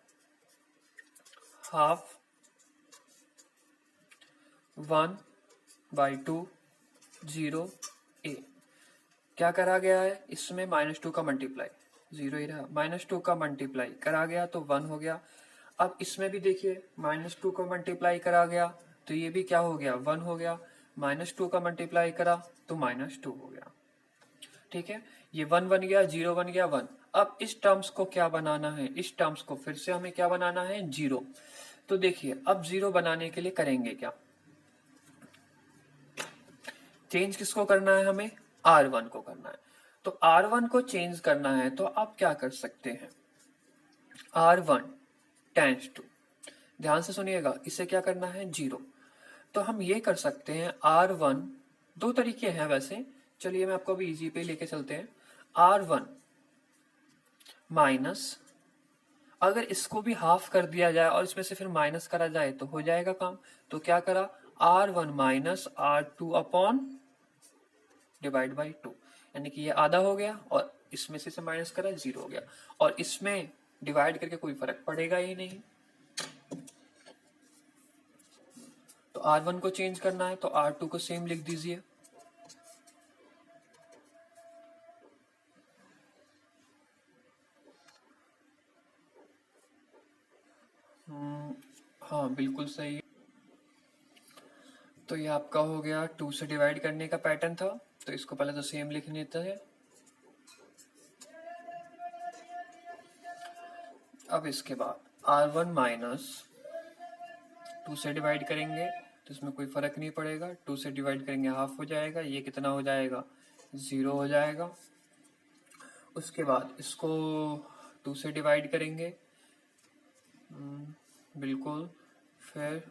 1/2 0 a। क्या करा गया है? इसमें -2 का मल्टीप्लाई, 0 ही रहा, -2 का मल्टीप्लाई करा गया तो 1 हो गया। अब इसमें भी देखिए, -2 का मल्टीप्लाई करा गया तो ये भी क्या हो गया? 1 हो गया। -2 का मल्टीप्लाई करा तो -2 हो गया। ठीक है, ये 1 बन गया, 0 बन गया, 1। अब इस टर्म्स को क्या बनाना है? इस टर्म्स को फिर से हमें क्या बनाना है? 0। तो देखिए, अब 0 बनाने के लिए करेंगे क्या? चेंज किसको करना है हमें? R1 को करना है। तो R1 को चेंज करना है तो आप क्या कर सकते हैं? R1 टेंस टू, ध्यान से सुनिएगा, इसे क्या करना है? 0। तो हम ये कर सकते हैं, R1 दो तरीके हैं वैसे, चलिए मैं आपको अभी इजी पे लेके चलते हैं। R1 माइनस अगर इसको भी हाफ कर दिया जाए और इसमें से फिर माइनस करा जाए तो हो जाएगा काम। तो क्या करा, R1 minus R2 upon divide by 2, यानी कि ये आधा हो गया और इसमें से माइनस करा 0 हो गया, और इसमें डिवाइड करके कोई फर्क पड़ेगा ही नहीं। तो R1 को चेंज करना है तो R2 को सेम लिख दीजिए। हाँ बिल्कुल सही है। तो ये आपका हो गया 2 से डिवाइड करने का पैटर्न था, तो इसको पहले तो सेम लिख लेते हैं। अब इसके बाद R1 माइनस 2 से डिवाइड करेंगे तो इसमें कोई फर्क नहीं पड़ेगा, 2 से डिवाइड करेंगे हाफ हो जाएगा, ये कितना हो जाएगा 0 हो जाएगा। उसके बाद इसको 2 से डिवाइड करेंगे, बिल्कुल, फिर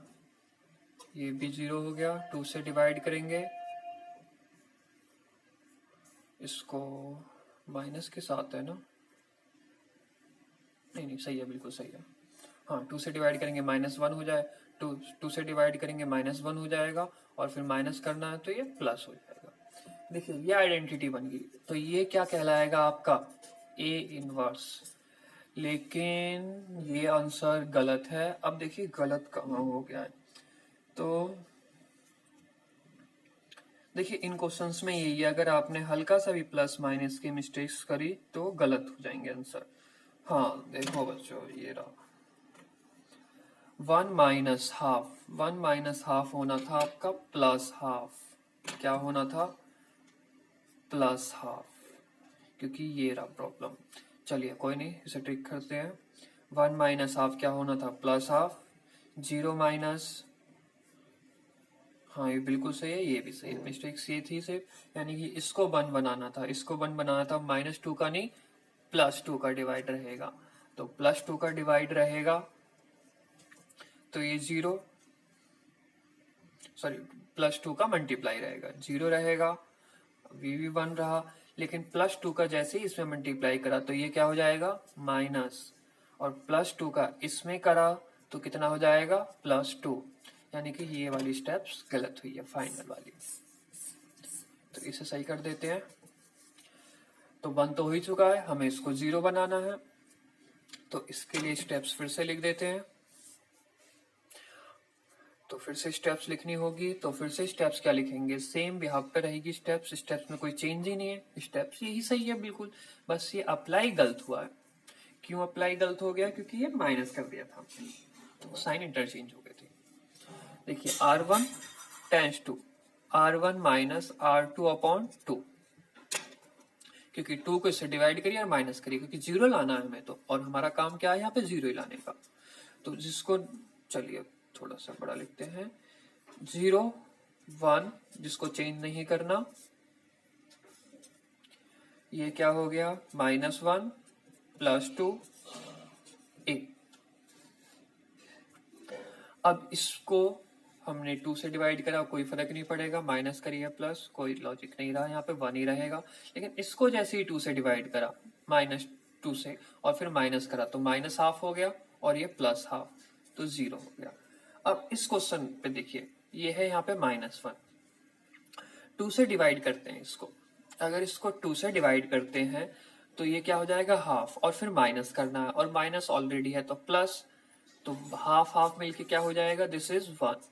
ये भी 0 हो गया। 2 से डिवाइड करेंगे इसको माइनस के साथ है ना, नहीं सही है, बिल्कुल सही है। हाँ 2 से डिवाइड करेंगे -1 हो जाए, 2 से डिवाइड करेंगे -1 हो जाएगा, और फिर माइनस करना है तो ये प्लस हो जाएगा। देखिए ये आइडेंटिटी बन गई, तो ये क्या कहलाएगा आपका A इनवर्स। लेकिन ये आंसर गलत है। अब देखिए गलत कहाँ हो गया है, तो देखिए इन क्वेश्चंस में यही है, अगर आपने हल्का सा भी प्लस माइनस की मिस्टेक्स करी तो गलत हो जाएंगे आंसर। हाँ देखो बच्चों, ये रहा 1 माइनस हाफ होना था आपका प्लस हाफ। क्या होना था, प्लस हाफ, क्योंकि ये रहा प्रॉब्लम। चलिए कोई नहीं, इसे ट्रिक करते हैं। 1 माइनस हाफ क्या होना था, प्लस हाफ। 0 माइनस, हाँ ये बिल्कुल सही है, ये भी सही है, मिस्टेक्स ये थी सिर्फ, यानी कि इसको 1 बनाना था, इसको 1 बनाना था, -2 का नहीं +2 का डिवाइड रहेगा। तो +2 का डिवाइड रहेगा तो ये 0, सॉरी +2 का मल्टीप्लाई रहेगा, 0 रहेगा, भी 1 रहा। लेकिन +2 का जैसे ही इसमें मल्टीप्लाई करा तो ये क्या हो जाएगा माइनस, और +2 का इसमें करा तो कितना हो जाएगा +2, यानी कि ये वाली स्टेप्स गलत हुई है फाइनल वाली। तो इसे सही कर देते हैं। तो 1 तो हो ही चुका है, हमें इसको 0 बनाना है, तो इसके लिए स्टेप्स फिर से लिख देते हैं। तो फिर से स्टेप्स लिखनी होगी, तो फिर से स्टेप्स क्या लिखेंगे, सेम बिहाव पे रहेगी स्टेप्स में कोई चेंज ही नहीं है, स्टेप्स यही सही है बिल्कुल, बस ये अप्लाई गलत हुआ है। क्यों अप्लाई गलत हो गया, क्योंकि ये माइनस कर दिया था, तो साइन इंटरचेंज हो गए थे। देखिए R1 tense to R1 minus R2 upon 2, क्योंकि 2 को इससे डिवाइड करिए और माइनस करिए, क्योंकि 0 लाना है हमें, तो और हमारा काम क्या है यहाँ पे 0 ही लाने का। तो जिसको, चलिए थोड़ा सा बड़ा लिखते हैं, 0 1 जिसको चेंज नहीं करना, ये क्या हो गया -1 +2 a। अब इसको हमने 2 से डिवाइड करा, कोई फर्क नहीं पड़ेगा, माइनस करिए प्लस, कोई लॉजिक नहीं रहा, यहाँ पे 1 ही रहेगा। लेकिन इसको जैसे ही 2 से डिवाइड करा, -2 से, और फिर माइनस करा तो माइनस हाफ हो गया, और ये प्लस हाफ, तो 0 हो गया। अब इस क्वेश्चन पे देखिए, ये है यहाँ पे -1, 2 से डिवाइड करते हैं इसको, अगर इसको 2 से डिवाइड करते हैं तो ये क्या हो जाएगा हाफ, और फिर माइनस करना है, और माइनस ऑलरेडी है तो प्लस, तो हाफ हाफ मिलके क्या हो जाएगा, दिस इज 1।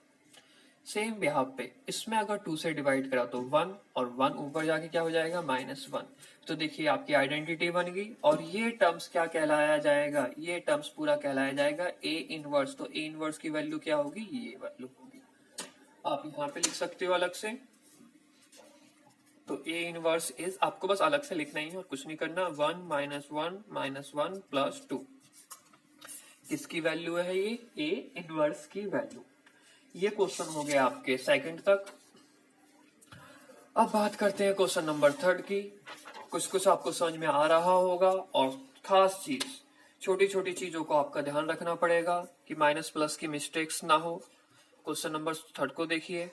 सेम बिहाव पे इसमें अगर 2 से डिवाइड करा तो 1, और 1 ऊपर जाके क्या हो जाएगा -1। तो देखिए आपकी आइडेंटिटी बन गई, और ये टर्म्स क्या कहलाया जाएगा, ये टर्म्स पूरा कहलाया जाएगा A इनवर्स। तो A इनवर्स की वैल्यू क्या होगी, ये वैल्यू होगी, आप यहाँ पे लिख सकते हो अलग से। तो A इनवर्स इज, आपको बस अलग से लिखना ही है और कुछ नहीं करना, 1 -1 +2, किसकी वैल्यू है ये, A इनवर्स की वैल्यू। ये क्वेश्चन हो गया आपके सेकंड तक। अब बात करते हैं क्वेश्चन नंबर 3 की। कुछ आपको समझ में आ रहा होगा, और खास चीज, छोटी छोटी चीजों को आपका ध्यान रखना पड़ेगा कि माइनस प्लस की मिस्टेक्स ना हो। क्वेश्चन नंबर 3 को देखिए,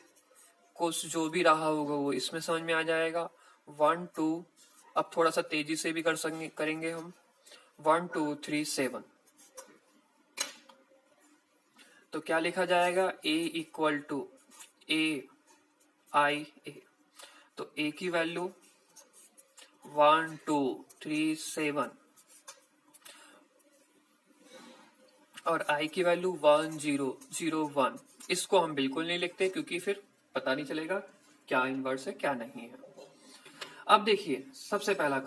कुछ जो भी रहा होगा वो इसमें समझ में आ जाएगा। 1 2, अब थोड़ा सा तेजी से भी करेंगे हम। 1 2 3 7, तो क्या लिखा जाएगा, a इक्वल टू ए आई ए। तो a की वैल्यू 1 2 3 7 और i की वैल्यू 1 0 0 1। इसको हम बिल्कुल नहीं लिखते क्योंकि फिर पता नहीं चलेगा क्या इनवर्स है क्या नहीं है। अब देखिए सबसे पहला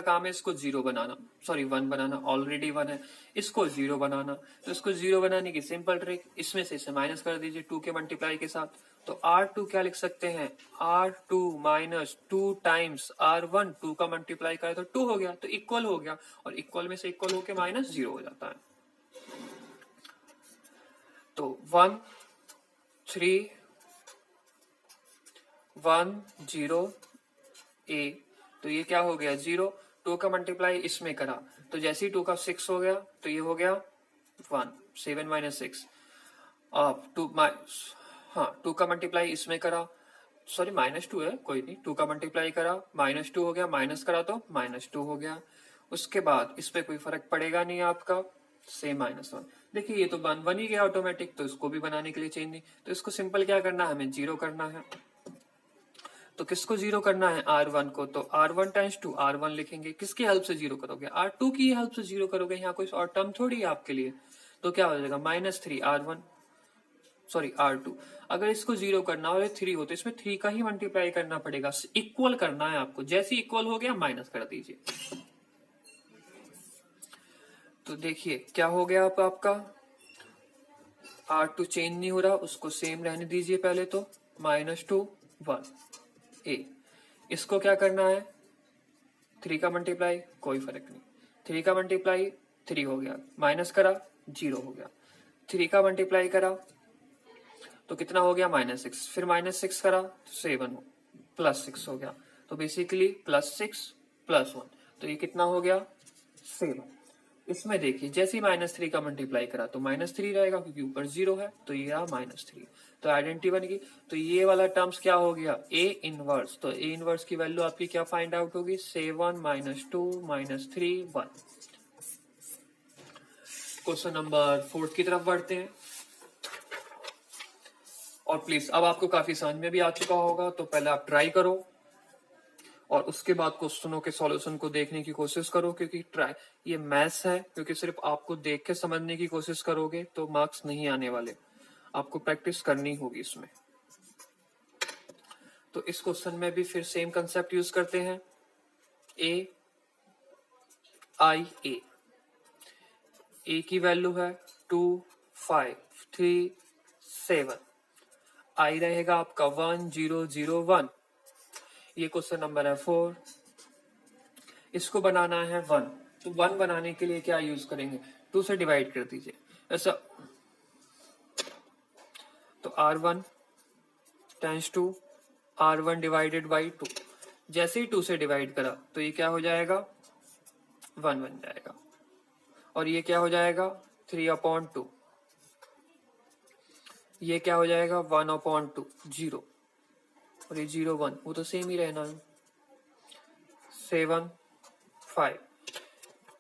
काम है इसको जीरो बनाना, सॉरी 1 बनाना, ऑलरेडी 1 है, इसको जीरो बनाना। तो इसको जीरो बनाने की सिंपल ट्रिक, इसमें से इसे माइनस कर दीजिए 2 के मल्टीप्लाई के साथ। तो R2 क्या लिख सकते हैं, R2 माइनस 2 टाइम्स R1, 2 का मल्टीप्लाई करे तो 2 हो गया, तो इक्वल हो गया, और इक्वल में से इक्वल होके माइनस 0 हो जाता है। तो 1 3 1 0 a, तो ये क्या हो गया 0, 2 का मल्टीप्लाई इसमें करा तो जैसे ही 2 का 6 हो गया तो ये हो गया 1, 7 माइनस 6। अब 2 हाँ 2 का मल्टीप्लाई इसमें करा, सॉरी -2 है, कोई नहीं, 2 का मल्टीप्लाई करा -2 हो गया, माइनस करा तो -2 हो गया। उसके बाद इस पे कोई फर्क पड़ेगा नहीं आपका, सेम -1। देखिए ये तो बन ही गया ऑटोमेटिक, तो इसको भी बनाने के लिए चेंज नहीं, तो इसको सिंपल क्या करना है, हमें जीरो करना है। तो किसको जीरो करना है, R1 को, तो R1 टाइम्स 2 R1 लिखेंगे। किसकी हेल्प से जीरो करोगे, R2 की हेल्प से जीरो करोगे, यहाँ कोई और टर्म थोड़ी है आपके लिए। तो क्या हो जाएगा -3 R1, सॉरी R2। अगर इसको जीरो करना और 3 हो तो इसमें 3 का ही मल्टीप्लाई करना पड़ेगा, इक्वल करना है आपको, जैसे इक्वल हो गया माइनस कर दीजिए। तो देखिए क्या हो गया आपका R2 चेंज नहीं हो रहा, उसको सेम रहने दीजिए पहले, तो -2 1 a। इसको क्या करना है, 3 का मल्टीप्लाई, कोई फर्क नहीं, 3 का मल्टीप्लाई 3 हो गया, माइनस करा 0 हो गया, 3 का मल्टीप्लाई करा तो कितना हो गया -6, फिर -6 करा तो 7 +6 हो गया, तो बेसिकली +6 +1, तो ये कितना हो गया 7। इसमें देखिए जैसे ही -3 का मल्टीप्लाई करा तो -3 रहेगा क्योंकि ऊपर 0 है, तो ये रहा -3, तो आइडेंटिटी बन गई। तो ये वाला टर्म्स क्या हो गया, A इनवर्स। तो A इनवर्स की वैल्यू आपकी क्या फाइंड आउट होगी, 7 -2 -3 1। क्वेश्चन नंबर 4 की तरफ बढ़ते हैं। और प्लीज अब आपको काफी समझ में भी आ चुका होगा, तो पहले आप ट्राई करो और उसके बाद क्वेश्चनों के सॉल्यूशन को देखने की कोशिश करो, क्योंकि ट्राई ये मैथ्स है, क्योंकि सिर्फ आपको देख के समझने की कोशिश करोगे तो मार्क्स नहीं आने वाले, आपको प्रैक्टिस करनी होगी इसमें। तो इस क्वेश्चन में भी फिर सेम कंसेप्ट यूज करते हैं, ए आई ए की वैल्यू है 2 5 3 7, आई रहेगा आपका 1 0 0 1। ये क्वेश्चन नंबर है 4। इसको बनाना है 1, तो 1 बनाने के लिए क्या यूज करेंगे, 2 से डिवाइड कर दीजिए ऐसा, तो R1 times 2 R1 divided by 2। जैसे ही 2 से डिवाइड करा तो ये क्या हो जाएगा 1 बन जाएगा, और ये क्या हो जाएगा 3/2, ये क्या हो जाएगा 1/2 0, और ये 0 1 वो तो सेम ही रहना है, 7 5।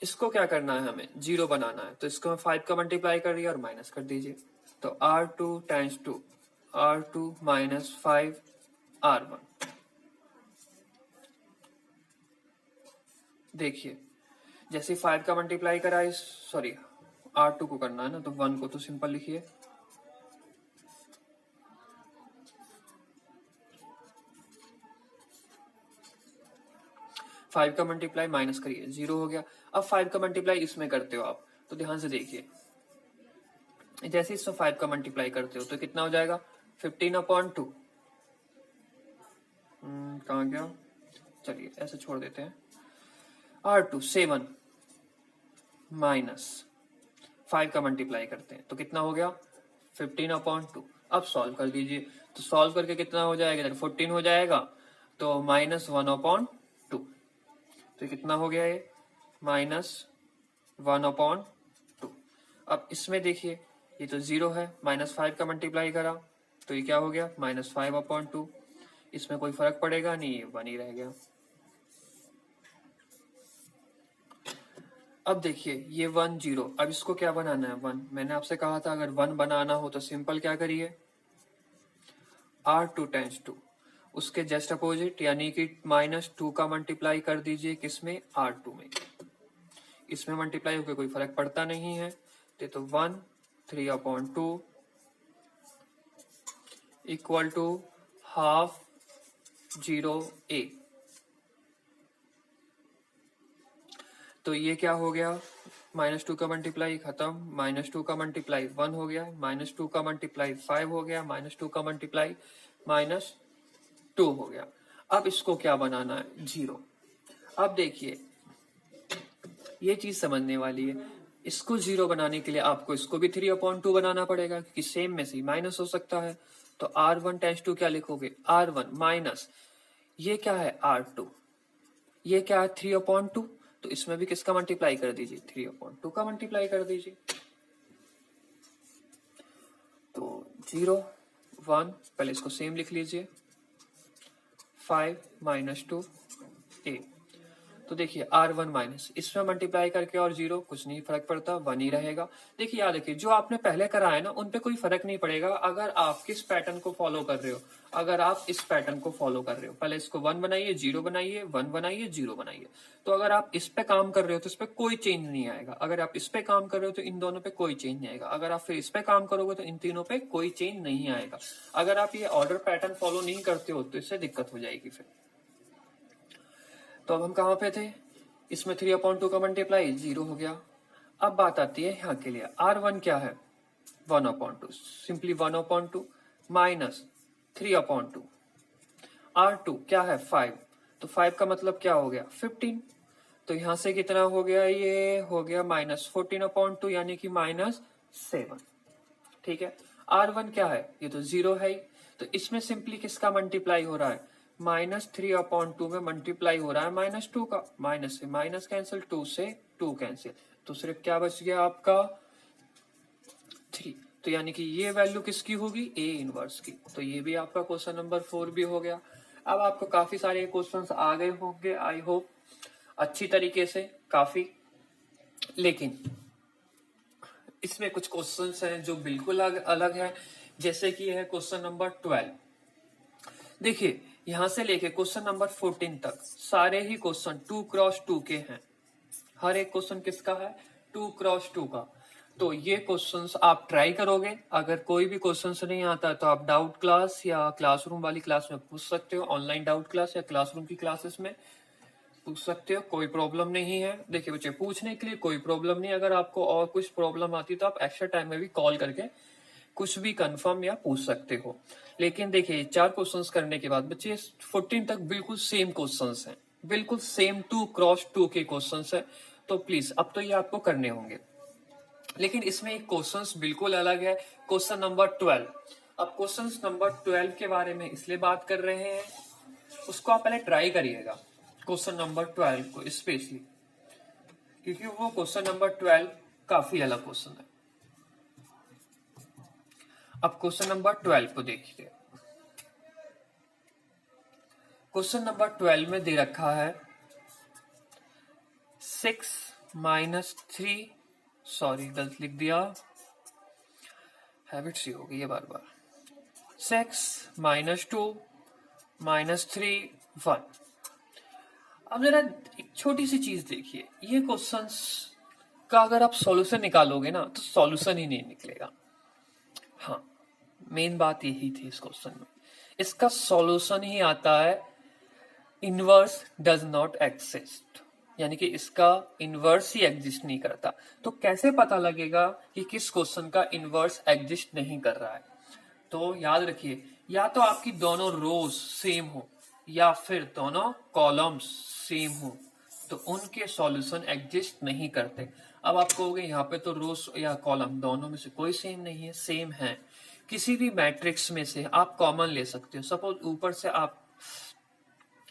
इसको क्या करना है, हमें 0 बनाना है, तो इसको 5 का मल्टीप्लाई कर दिया और माइनस कर दीजिए, तो R2 times 2 R2 minus 5 R1। देखिए जैसे 5 का मल्टीप्लाई करा इस, सॉरी R2 को करना है ना, तो 1 को तो सिंपल लिखिए, फाइव का मल्टीप्लाई माइनस करिए 0 हो गया। अब 5 का मल्टीप्लाई इसमें करते हो आप, तो ध्यान से देखिए, जैसे इसमें 5 का मल्टीप्लाई करते हो तो कितना हो जाएगा 15/2। कहाँ गया, चलिए ऐसे छोड़ देते हैं, R2 7 माइनस 5 का मल्टीप्लाई करते हैं तो कितना हो गया 15/2। अब सॉल्व कर दीजिए, तो सॉल्व करके कितना हो जाएगा 14 हो जाएगा, तो -1/2, तो कितना हो गया ये -1/2। अब इसमें देखिए ये तो 0 है, -5 का मल्टीप्लाई करा तो ये क्या हो गया -5/2। इसमें कोई फर्क पड़ेगा नहीं, ये 1 ही रह गया। अब देखिए ये 1 0, अब इसको क्या बनाना है 1। मैंने आपसे कहा था अगर 1 बनाना हो तो सिंपल क्या करिए, R2 टेंस टू उसके जस्ट अपोजिट यानी कि -2 का मल्टीप्लाई कर दीजिए किसमें, R2 में। इसमें मल्टीप्लाई होकर कोई फर्क पड़ता नहीं है, तो 1 3/2 इक्वल टू हाफ 0a। तो ये क्या हो गया, -2 का मल्टीप्लाई खत्म, -2 का मल्टीप्लाई 1 हो गया, -2 का मल्टीप्लाई 5 हो गया, -2 का मल्टीप्लाई -2 हो गया। अब इसको क्या बनाना है, 0। अब देखिए ये चीज समझने वाली है, इसको 0 बनाने के लिए आपको इसको भी 3/2 बनाना पड़ेगा क्योंकि सेम में से माइनस हो सकता है। तो R1 टेंस टू क्या लिखोगे, R1 माइनस ये क्या है R2, ये क्या है 3/2, तो इसमें भी किसका मल्टीप्लाई कर दीजिए, 3/2 का मल्टीप्लाई कर दीजिए। तो 0 1, पहले इसको सेम लिख लीजिए, 5 -2 a। तो देखिए R1 माइनस इसमें मल्टीप्लाई करके और 0 कुछ नहीं फर्क पड़ता, 1 ही रहेगा। देखिए याद रखिए जो आपने पहले करा है ना उन पे कोई फर्क नहीं पड़ेगा अगर आप किस पैटर्न को फॉलो कर रहे हो। अगर आप इस पैटर्न को फॉलो कर रहे हो, पहले इसको 1 बनाइए, 0 बनाइए, 1 बनाइए, 0 बनाइए। तो अगर आप इस पे काम कर रहे हो तो इस पे कोई चेंज नहीं आएगा, अगर आप इस पे काम कर रहे हो तो इन दोनों पे कोई चेंज नहीं आएगा, अगर आप फिर इस पे काम करोगे तो इन तीनों पे कोई चेंज नहीं आएगा। अगर आप ये ऑर्डर पैटर्न फॉलो नहीं करते हो तो इससे दिक्कत हो जाएगी फिर। तो अब हम कहां पे थे, इसमें 3/2 का मल्टीप्लाई 0 हो गया। अब बात आती है यहाँ के लिए, R1 क्या है 1/2, सिंपली 1/2 माइनस 3/2। R2 क्या है 5, तो 5 का मतलब क्या हो गया 15। तो यहां से कितना हो गया, ये हो गया -14/2 यानी कि -7। ठीक है, R1 क्या है, ये तो 0 है ही। तो इसमें सिंपली किसका मल्टीप्लाई हो रहा है, -3/2 में मल्टीप्लाई हो रहा है -2 का, माइनस से माइनस कैंसिल, 2 से 2 कैंसिल, तो सिर्फ क्या बच गया आपका 3। तो यानी कि ये वैल्यू किसकी होगी, A इनवर्स की। तो ये भी आपका क्वेश्चन नंबर 4 भी हो गया। अब आपको काफी सारे क्वेश्चंस आ गए होंगे आई होप अच्छी तरीके से काफी, लेकिन इसमें कुछ क्वेश्चंस हैं जो बिल्कुल अलग है, जैसे कि है क्वेश्चन नंबर 12। देखिए यहां से लेके क्वेश्चन नंबर 14 तक सारे ही क्वेश्चन 2x2 के हैं। हर एक क्वेश्चन किसका है, 2x2 का। तो ये क्वेश्चंस आप ट्राई करोगे, अगर कोई भी क्वेश्चंस नहीं आता तो आप डाउट क्लास या क्लासरूम वाली क्लास में पूछ सकते हो, ऑनलाइन डाउट क्लास या क्लासरूम की क्लासेस में पूछ सकते हो, कोई प्रॉब्लम नहीं है। देखिए बच्चे पूछने के लिए कोई प्रॉब्लम नहीं, अगर आपको और कुछ प्रॉब्लम आती है तो आप एक्स्ट्रा टाइम में भी कॉल करके कुछ भी कंफर्म या पूछ सकते हो। लेकिन देखिए 4 क्वेश्चंस करने के बाद बच्चे 14 तक बिल्कुल सेम क्वेश्चंस हैं, बिल्कुल सेम 2x2 के क्वेश्चंस हैं। तो प्लीज अब तो ये आपको करने होंगे, लेकिन इसमें एक क्वेश्चंस बिल्कुल अलग है, क्वेश्चन नंबर 12। अब क्वेश्चन नंबर 12 के बारे में इसलिए बात कर रहे हैं, उसको आप पहले ट्राई करिएगा क्वेश्चन नंबर 12 को स्पेशली, क्योंकि वो क्वेश्चन नंबर 12 काफी अलग क्वेश्चन है। अब क्वेश्चन नंबर 12 को देखिए, क्वेश्चन नंबर 12 में दे रखा है 6 - 3, सॉरी गलत लिख दिया, हैबिट सी हो गई है बार बार, 6 - 2 - 3 1। अब जरा एक छोटी सी चीज देखिए, ये क्वेश्चंस का अगर आप सॉल्यूशन निकालोगे ना तो सॉल्यूशन ही नहीं निकलेगा। हाँ मेन बात यही थी इस क्वेश्चन में, इसका सॉल्यूशन ही आता है इनवर्स डज नॉट एग्जिस्ट, यानी कि इसका इनवर्स ही एग्जिस्ट नहीं करता। तो कैसे पता लगेगा कि किस क्वेश्चन का इनवर्स एग्जिस्ट नहीं कर रहा है, तो याद रखिए या तो आपकी दोनों रोज सेम हो या फिर दोनों कॉलम्स सेम हो, तो उनके सॉल्यूशन एग्जिस्ट नहीं करते। अब आप कहोगे यहाँ पे तो रोज या कॉलम दोनों में से कोई सेम नहीं है, सेम है। किसी भी मैट्रिक्स में से आप कॉमन ले सकते हो, सपोज ऊपर से आप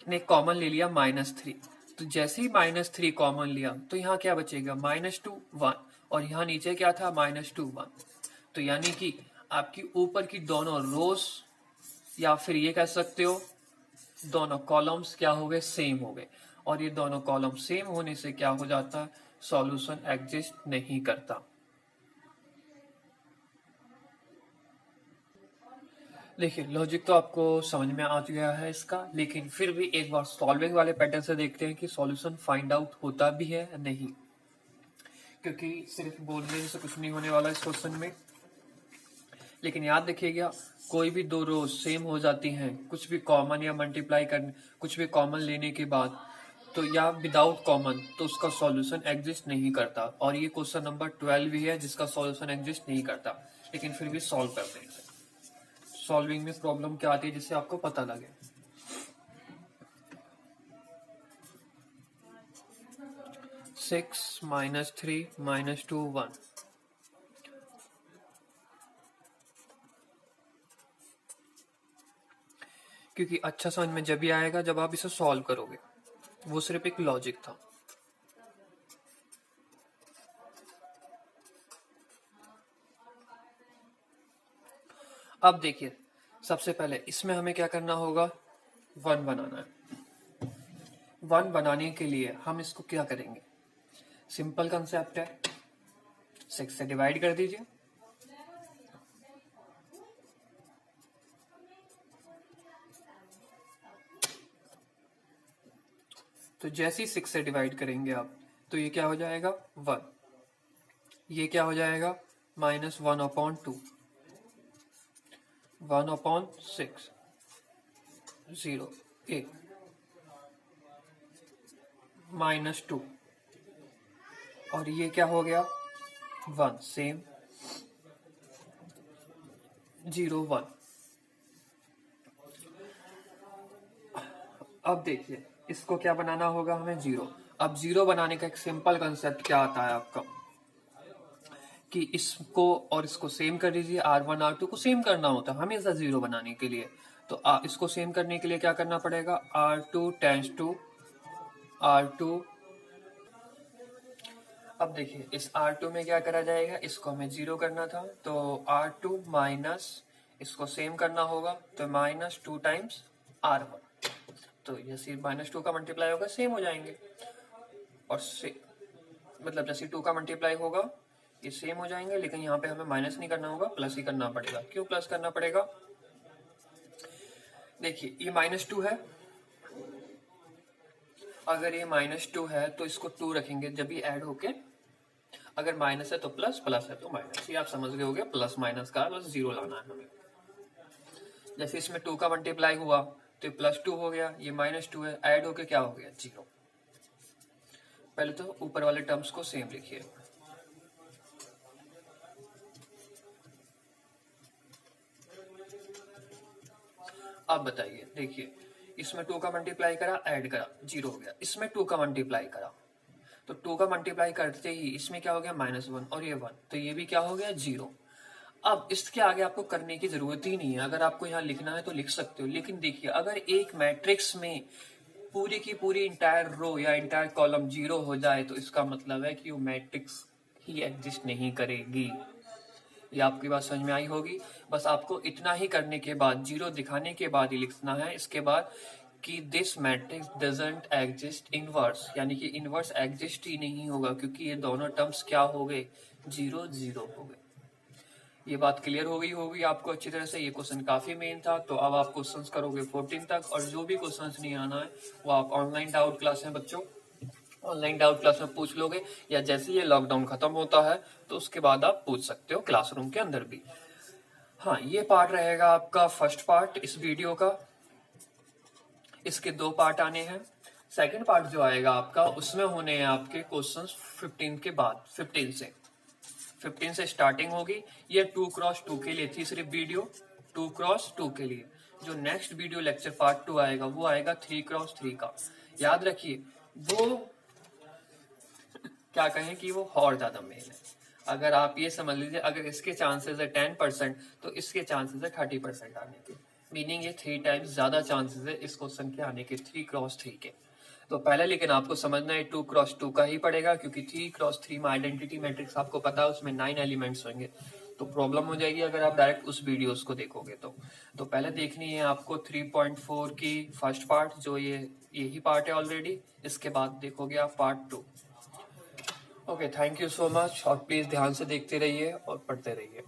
ने कॉमन ले लिया -3, तो जैसे ही -3 कॉमन लिया तो यहाँ क्या बचेगा -2 1, और यहाँ नीचे क्या था -2 1। तो यानी कि आपकी ऊपर की दोनों रोज या फिर ये कह सकते हो दोनों कॉलम्स क्या हो गए, सेम हो गए। और ये दोनों कॉलम सेम होने से क्या हो जाता है, सॉल्यूशन एग्जिस्ट नहीं करता। देखिए लॉजिक तो आपको समझ में आ गया है इसका, लेकिन फिर भी एक बार सॉल्विंग वाले पैटर्न से देखते हैं कि सॉल्यूशन फाइंड आउट होता भी है या नहीं, क्योंकि सिर्फ बोलने से कुछ नहीं होने वाला इस क्वेश्चन में। लेकिन याद रखिएगा, कोई भी दो रोज सेम हो जाती हैं कुछ भी कॉमन या मल्टीप्लाई करने, कुछ भी कॉमन लेने के बाद, तो या विदाउट कॉमन, तो उसका सॉल्यूशन एग्जिस्ट नहीं करता। और ये क्वेश्चन नंबर 12 भी है जिसका सॉल्यूशन एग्जिस्ट नहीं करता, लेकिन फिर भी सॉल्व करते हैं। सॉल्विंग में प्रॉब्लम क्या आती है जिससे आपको पता लगे। 6 - 3 - 2 1। क्योंकि अच्छा समझ में जब भी आएगा जब आप इसे सॉल्व करोगे, वो सिर्फ एक लॉजिक था। अब देखिए, सबसे पहले इसमें हमें क्या करना होगा, 1 बनाना है। 1 बनाने के लिए हम इसको क्या करेंगे, सिंपल कंसेप्ट है, 6 से डिवाइड कर दीजिए। तो जैसे ही 6 से डिवाइड करेंगे आप, तो ये क्या हो जाएगा 1, ये क्या हो जाएगा -1/2, 1/6, 0 1 -2, और ये क्या हो गया 1 सेम, 0 1। अब देखिए इसको क्या बनाना होगा हमें 0। अब 0 बनाने का एक सिंपल कंसेप्ट क्या आता है आपका, कि इसको और इसको सेम कर लीजिए, R1 R2 को सेम करना होता है हमेशा 0 बनाने के लिए। तो इसको सेम करने के लिए क्या करना पड़ेगा, R2 टेंड्स टू R2। अब देखिए इस R2 में क्या करा जाएगा, इसको हमें 0 करना था, तो R2 माइनस इसको सेम करना होगा, तो -2 टाइम्स R1। तो जैसे -2 का मल्टीप्लाई होगा सेम हो जाएंगे, और मतलब जैसे 2 का मल्टीप्लाई होगा ये सेम हो जाएंगे, लेकिन यहाँ पे हमें माइनस नहीं करना होगा, प्लस ही करना पड़ेगा। क्यों प्लस करना पड़ेगा, देखिए ये -2 है, अगर ये -2 है तो इसको 2 रखेंगे जब ये ऐड होके, अगर माइनस है तो प्लस, प्लस है तो माइनस, ये आप समझ गए होगे, प्लस माइनस का बस 0 लाना है हमें। जैसे इसमें 2 का मल्टीप्लाई हुआ तो +2 हो गया, ये -2 है, ऐड होके क्या हो गया 0। पहले तो ऊपर वाले टर्म्स को सेम लिखिए। अब बताइए, देखिए इसमें 2 का मल्टीप्लाई करा, ऐड करा, 0 हो गया, इसमें 2 का मल्टीप्लाई करा, तो 2 का मल्टीप्लाई करते ही इसमें क्या हो गया -1, और ये 1, तो ये भी क्या हो गया 0। अब इसके आगे आपको करने की जरूरत ही नहीं है, अगर आपको यहाँ लिखना है तो लिख सकते हो, लेकिन देखिए अगर एक मैट्रिक्स में पूरी की पूरी इंटायर रो या इंटायर कॉलम 0 हो जाए, तो इसका मतलब है कि वो मैट्रिक्स ही एग्जिस्ट नहीं करेगी। ये आपकी बात समझ में आई होगी। बस आपको इतना ही करने के बाद, 0 दिखाने के बाद ही लिखना है इसके बाद कि this matrix doesn't exist inverse, यानी कि इनवर्स एग्जिस्ट ही नहीं होगा, क्योंकि ये दोनों टर्म्स क्या हो गए 0 0 हो गए। ये बात क्लियर हो गई होगी आपको अच्छी तरह से। ये क्वेश्चन काफी मेन था, तो अब आप क्वेश्चंस करोगे 14 तक, और जो भी क्वेश्चंस नहीं आना है वो आप ऑनलाइन डाउट क्लास में बच्चों, ऑनलाइन डाउट क्लास में पूछ लोगे, या जैसे ये लॉकडाउन खत्म होता है तो उसके बाद आप पूछ सकते हो क्लासरूम के अंदर भी। हाँ, ये पार्ट रहेगा आपका फर्स्ट पार्ट इस वीडियो का। इसके 2 पार्ट आने हैं। सेकंड पार्ट जो आएगा आपका, उसमें होने हैं आपके क्वेश्चंस 15 के बाद, 15 से स्टार्टिंग होगी। ये 2x2 के लिए थी सिर्फ वीडियो, 2x2 के लिए। जो नेक्स्ट वीडियो लेक्चर पार्ट 2 आएगा वो आएगा 3x3 का। याद रखिए वो क्या कहें कि वो और ज्यादा मेन है। अगर आप ये समझ लीजिए, अगर इसके चांसेस है 10%, तो इसके चांसेस है 30% आने के, मीनिंग ये 3 टाइम्स ज्यादा चांसेस है इस क्वेश्चन के आने के 3x3 के। तो पहले लेकिन आपको समझना है 2x2 का ही पड़ेगा, क्योंकि 3x3 में आइडेंटिटी मैट्रिक्स आपको पता है उसमें 9 एलिमेंट्स होंगे, तो प्रॉब्लम हो जाएगी अगर आप डायरेक्ट उस वीडियोस को देखोगे तो पहले देखनी है आपको 3.4 की फर्स्ट पार्ट, जो यही पार्ट है ऑलरेडी। इसके बाद देखोगे आप part 2। Okay, thank you so much और प्लीज ध्यान से देखते रहिए और पढ़ते रहिए।